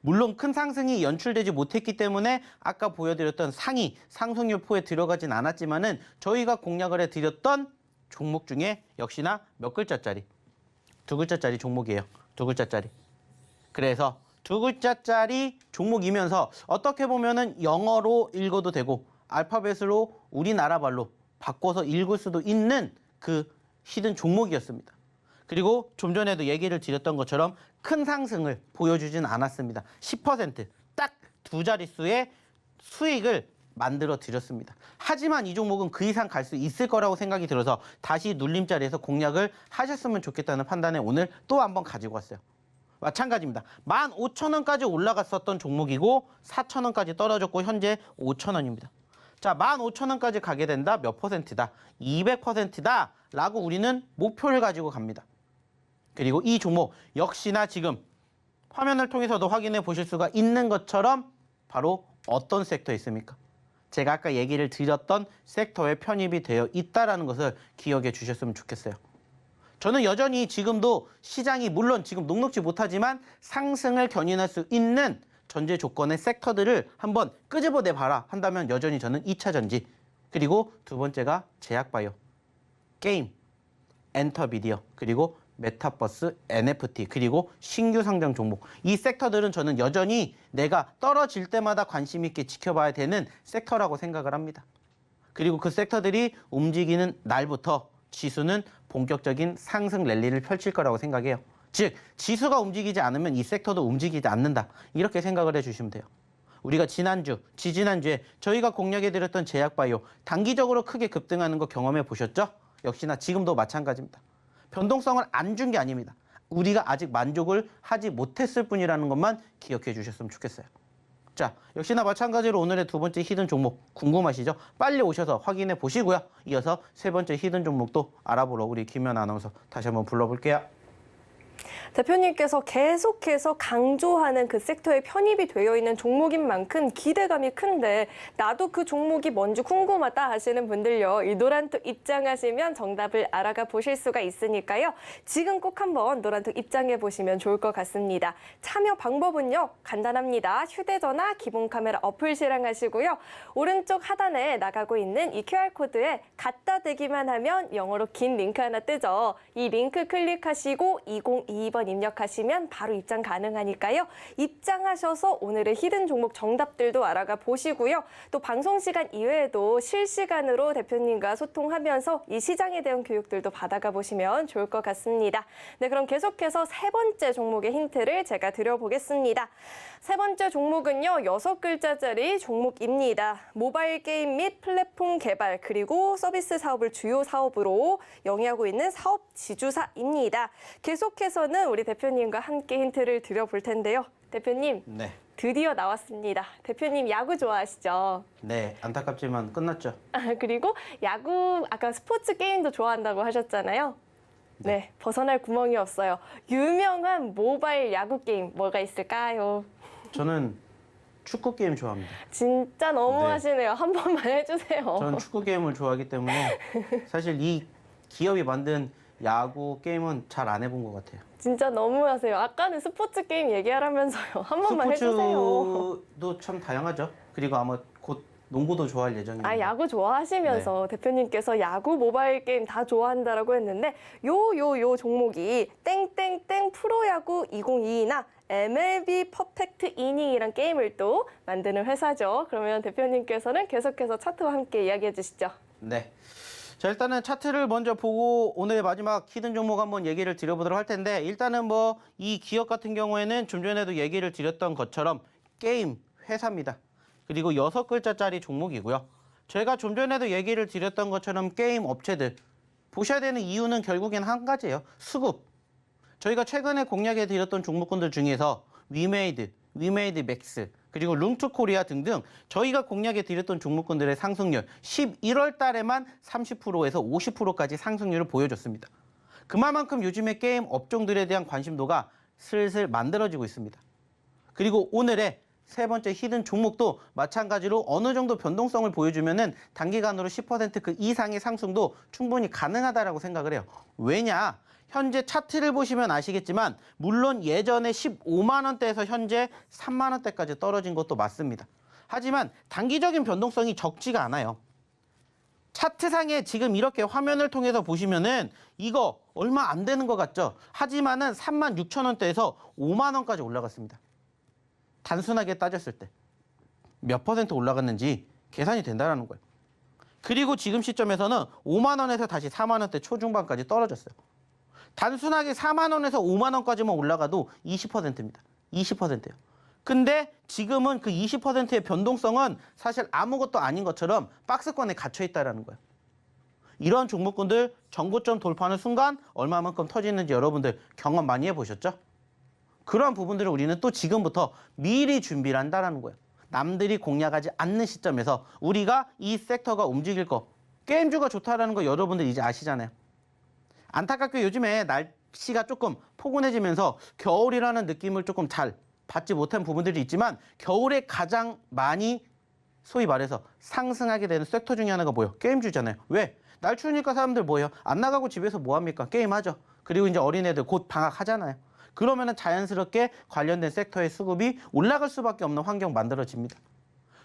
Speaker 3: 물론 큰 상승이 연출되지 못했기 때문에 아까 보여드렸던 상위 상승률포에 들어가진 않았지만은 저희가 공략을 해드렸던 종목 중에 역시나 몇 글자짜리? 두 글자짜리 종목이에요. 두 글자짜리. 그래서 두 글자짜리 종목이면서 어떻게 보면은 영어로 읽어도 되고 알파벳으로 우리나라 말로 바꿔서 읽을 수도 있는 그 히든 종목이었습니다. 그리고 좀 전에도 얘기를 드렸던 것처럼 큰 상승을 보여주진 않았습니다. 10% 딱 두 자릿수의 수익을 만들어 드렸습니다. 하지만 이 종목은 그 이상 갈 수 있을 거라고 생각이 들어서 다시 눌림자리에서 공략을 하셨으면 좋겠다는 판단에 오늘 또 한번 가지고 왔어요. 마찬가지입니다. 15,000원까지 올라갔었던 종목이고 4,000원까지 떨어졌고 현재 5,000원입니다. 자, 15,000원까지 가게 된다. 몇 퍼센트다? 200%다 라고 우리는 목표를 가지고 갑니다. 그리고 이 종목 역시나 지금 화면을 통해서도 확인해 보실 수가 있는 것처럼 바로 어떤 섹터에 있습니까? 제가 아까 얘기를 드렸던 섹터에 편입이 되어 있다는 것을 기억해 주셨으면 좋겠어요. 저는 여전히 지금도 시장이 물론 지금 녹록지 못하지만 상승을 견인할 수 있는 전제 조건의 섹터들을 한번 끄집어내 봐라 한다면 여전히 저는 2차 전지, 그리고 두 번째가 제약바이오, 게임, 엔터미디어, 그리고 메타버스, NFT, 그리고 신규 상장 종목. 이 섹터들은 저는 여전히 내가 떨어질 때마다 관심 있게 지켜봐야 되는 섹터라고 생각을 합니다. 그리고 그 섹터들이 움직이는 날부터 지수는 본격적인 상승 랠리를 펼칠 거라고 생각해요. 즉, 지수가 움직이지 않으면 이 섹터도 움직이지 않는다. 이렇게 생각을 해주시면 돼요. 우리가 지난주, 지지난주에 저희가 공략해드렸던 제약바이오 단기적으로 크게 급등하는 거 경험해 보셨죠? 역시나 지금도 마찬가지입니다. 변동성을 안 준 게 아닙니다. 우리가 아직 만족을 하지 못했을 뿐이라는 것만 기억해 주셨으면 좋겠어요. 자, 역시나 마찬가지로 오늘의 두 번째 히든 종목 궁금하시죠? 빨리 오셔서 확인해 보시고요. 이어서 세 번째 히든 종목도 알아보러 우리 김연 아나운서 다시 한번 불러볼게요.
Speaker 2: 대표님께서 계속해서 강조하는 그 섹터에 편입이 되어 있는 종목인 만큼 기대감이 큰데 나도 그 종목이 뭔지 궁금하다 하시는 분들요. 이 노란톡 입장하시면 정답을 알아가 보실 수가 있으니까요. 지금 꼭 한번 노란톡 입장해 보시면 좋을 것 같습니다. 참여 방법은요. 간단합니다. 휴대전화 기본 카메라 어플 실행하시고요. 오른쪽 하단에 나가고 있는 이 QR코드에 갖다 대기만 하면 영어로 긴 링크 하나 뜨죠. 이 링크 클릭하시고 2022 2번 입력하시면 바로 입장 가능하니까요. 입장하셔서 오늘의 히든 종목 정답들도 알아가 보시고요. 또 방송 시간 이외에도 실시간으로 대표님과 소통하면서 이 시장에 대한 교육들도 받아가 보시면 좋을 것 같습니다. 네, 그럼 계속해서 세 번째 종목의 힌트를 제가 드려보겠습니다. 세 번째 종목은요, 6글자짜리 종목입니다. 모바일 게임 및 플랫폼 개발 그리고 서비스 사업을 주요 사업으로 영위하고 있는 사업 지주사입니다. 계속해서는 우리 대표님과 함께 힌트를 드려볼 텐데요. 대표님,
Speaker 3: 네.
Speaker 2: 드디어 나왔습니다. 대표님 야구 좋아하시죠?
Speaker 3: 네, 안타깝지만 끝났죠.
Speaker 2: 그리고 야구, 아까 스포츠 게임도 좋아한다고 하셨잖아요. 네, 벗어날 구멍이 없어요. 유명한 모바일 야구 게임 뭐가 있을까요?
Speaker 3: 저는 축구 게임 좋아합니다.
Speaker 2: 진짜 너무하시네요. 한 번만 해주세요.
Speaker 3: 저는 축구 게임을 좋아하기 때문에 사실 이 기업이 만든 야구 게임은 잘 안 해본 것 같아요.
Speaker 2: 진짜 너무하세요. 아까는 스포츠 게임 얘기하라면서요. 한 번만 해주세요.
Speaker 3: 스포츠도 참 다양하죠. 그리고 아마 곧 농구도 좋아할 예정입니다.
Speaker 2: 아, 야구 좋아하시면서 대표님께서 야구 모바일 게임 다 좋아한다라고 했는데 요 종목이 땡땡땡 프로야구 2022나 MLB 퍼펙트 이닝이란 게임을 또 만드는 회사죠. 그러면 대표님께서는 계속해서 차트와 함께 이야기해 주시죠.
Speaker 3: 네. 자, 일단은 차트를 먼저 보고 오늘의 마지막 히든 종목 한번 얘기를 드려보도록 할 텐데, 일단은 뭐 이 기업 같은 경우에는 좀 전에도 얘기를 드렸던 것처럼 게임 회사입니다. 그리고 6글자짜리 종목이고요. 저희가 좀 전에도 얘기를 드렸던 것처럼 게임 업체들 보셔야 되는 이유는 결국엔 한 가지예요. 수급. 저희가 최근에 공략해 드렸던 종목군들 중에서 위메이드, 위메이드 맥스, 그리고 룸투코리아 등등 저희가 공략해 드렸던 종목군들의 상승률 11월 달에만 30%에서 50%까지 상승률을 보여줬습니다. 그만큼 요즘에 게임 업종들에 대한 관심도가 슬슬 만들어지고 있습니다. 그리고 오늘의 세 번째 히든 종목도 마찬가지로 어느 정도 변동성을 보여주면은 단기간으로 10% 그 이상의 상승도 충분히 가능하다라고 생각을 해요. 왜냐? 현재 차트를 보시면 아시겠지만 물론 예전에 15만 원대에서 현재 3만 원대까지 떨어진 것도 맞습니다. 하지만 단기적인 변동성이 적지가 않아요. 차트상에 지금 이렇게 화면을 통해서 보시면은 이거 얼마 안 되는 것 같죠? 하지만은 3만 6천 원대에서 5만 원까지 올라갔습니다. 단순하게 따졌을 때 몇 퍼센트 올라갔는지 계산이 된다는 거예요. 그리고 지금 시점에서는 5만 원에서 다시 4만 원대 초중반까지 떨어졌어요. 단순하게 4만 원에서 5만 원까지만 올라가도 20%입니다. 20%예요. 근데 지금은 그 20%의 변동성은 사실 아무것도 아닌 것처럼 박스권에 갇혀 있다는 거예요. 이런 종목군들 정고점 돌파하는 순간 얼마만큼 터지는지 여러분들 경험 많이 해보셨죠? 그러한 부분들을 우리는 또 지금부터 미리 준비를 한다는 거예요. 남들이 공략하지 않는 시점에서 우리가 이 섹터가 움직일 거, 게임주가 좋다라는 거 여러분들 이제 아시잖아요. 안타깝게 요즘에 날씨가 조금 포근해지면서 겨울이라는 느낌을 조금 잘 받지 못한 부분들이 있지만 겨울에 가장 많이 소위 말해서 상승하게 되는 섹터 중에 하나가 뭐예요? 게임주잖아요. 왜? 날 추우니까 사람들 뭐예요? 안 나가고 집에서 뭐 합니까? 게임하죠. 그리고 이제 어린애들 곧 방학하잖아요. 그러면은 자연스럽게 관련된 섹터의 수급이 올라갈 수밖에 없는 환경 만들어집니다.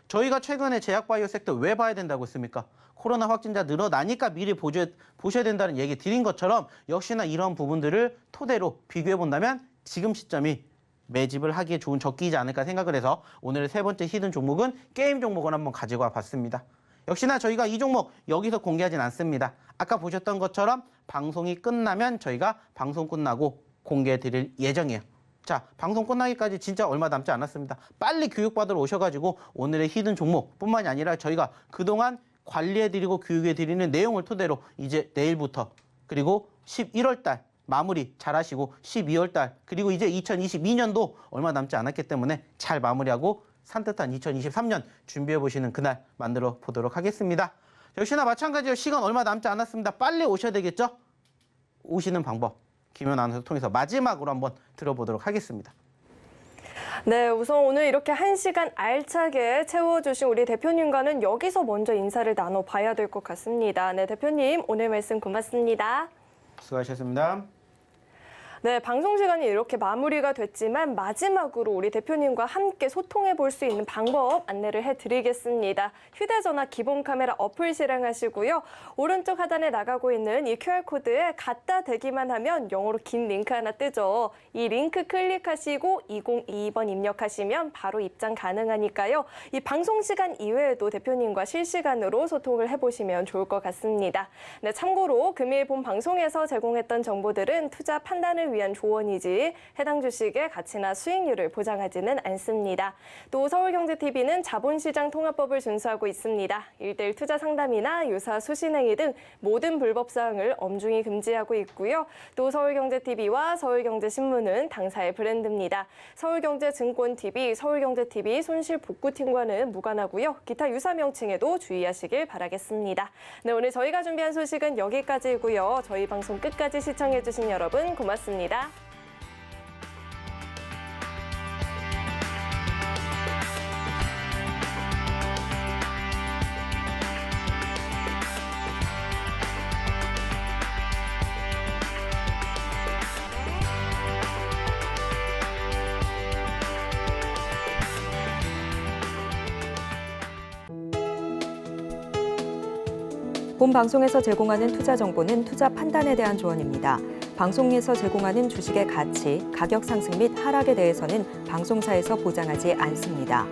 Speaker 3: 저희가 최근에 제약바이오 섹터 왜 봐야 된다고 했습니까? 코로나 확진자 늘어나니까 미리 보셔야 된다는 얘기 드린 것처럼 역시나 이런 부분들을 토대로 비교해 본다면 지금 시점이 매집을 하기에 좋은 적기이지 않을까 생각을 해서 오늘의 세 번째 히든 종목은 게임 종목을 한번 가지고 와봤습니다. 역시나 저희가 이 종목 여기서 공개하진 않습니다. 아까 보셨던 것처럼 방송이 끝나면 저희가 방송 끝나고 공개해 드릴 예정이에요. 자, 방송 끝나기까지 진짜 얼마 남지 않았습니다. 빨리 교육받으러 오셔가지고 오늘의 히든 종목뿐만이 아니라 저희가 그동안 관리해드리고 교육해드리는 내용을 토대로 이제 내일부터 그리고 11월 달 마무리 잘 하시고 12월 달 그리고 이제 2022년도 얼마 남지 않았기 때문에 잘 마무리하고 산뜻한 2023년 준비해보시는 그날 만들어 보도록 하겠습니다. 역시나 마찬가지로 시간 얼마 남지 않았습니다. 빨리 오셔야 되겠죠? 오시는 방법 김현 아나운서 통해서 마지막으로 한번 들어보도록 하겠습니다.
Speaker 2: 네, 우선 오늘 이렇게 1시간 알차게 채워주신 우리 대표님과는 여기서 먼저 인사를 나눠봐야 될 것 같습니다. 네, 대표님 오늘 말씀 고맙습니다.
Speaker 3: 수고하셨습니다.
Speaker 2: 네, 방송 시간이 이렇게 마무리가 됐지만 마지막으로 우리 대표님과 함께 소통해 볼 수 있는 방법 안내를 해드리겠습니다. 휴대전화 기본 카메라 어플 실행하시고요. 오른쪽 하단에 나가고 있는 이 QR코드에 갖다 대기만 하면 영어로 긴 링크 하나 뜨죠. 이 링크 클릭하시고 2022번 입력하시면 바로 입장 가능하니까요. 이 방송 시간 이외에도 대표님과 실시간으로 소통을 해보시면 좋을 것 같습니다. 네, 참고로 금일 본 방송에서 제공했던 정보들은 투자 판단을 위한 조언이지 해당 주식의 가치나 수익률을 보장하지는 않습니다. 또 서울경제TV는 자본시장 통합법을 준수하고 있습니다. 1:1 투자 상담이나 유사 수신행위 등 모든 불법 사항을 엄중히 금지하고 있고요. 또 서울경제TV와 서울경제신문은 당사의 브랜드입니다. 서울경제증권TV, 서울경제TV 손실복구팀과는 무관하고요. 기타 유사 명칭에도 주의하시길 바라겠습니다. 네, 오늘 저희가 준비한 소식은 여기까지이고요. 저희 방송 끝까지 시청해주신 여러분 고맙습니다.
Speaker 1: 본 방송에서 제공하는 투자 정보는 투자 판단에 대한 조언입니다. 방송에서 제공하는 주식의 가치, 가격 상승 및 하락에 대해서는 방송사에서 보장하지 않습니다.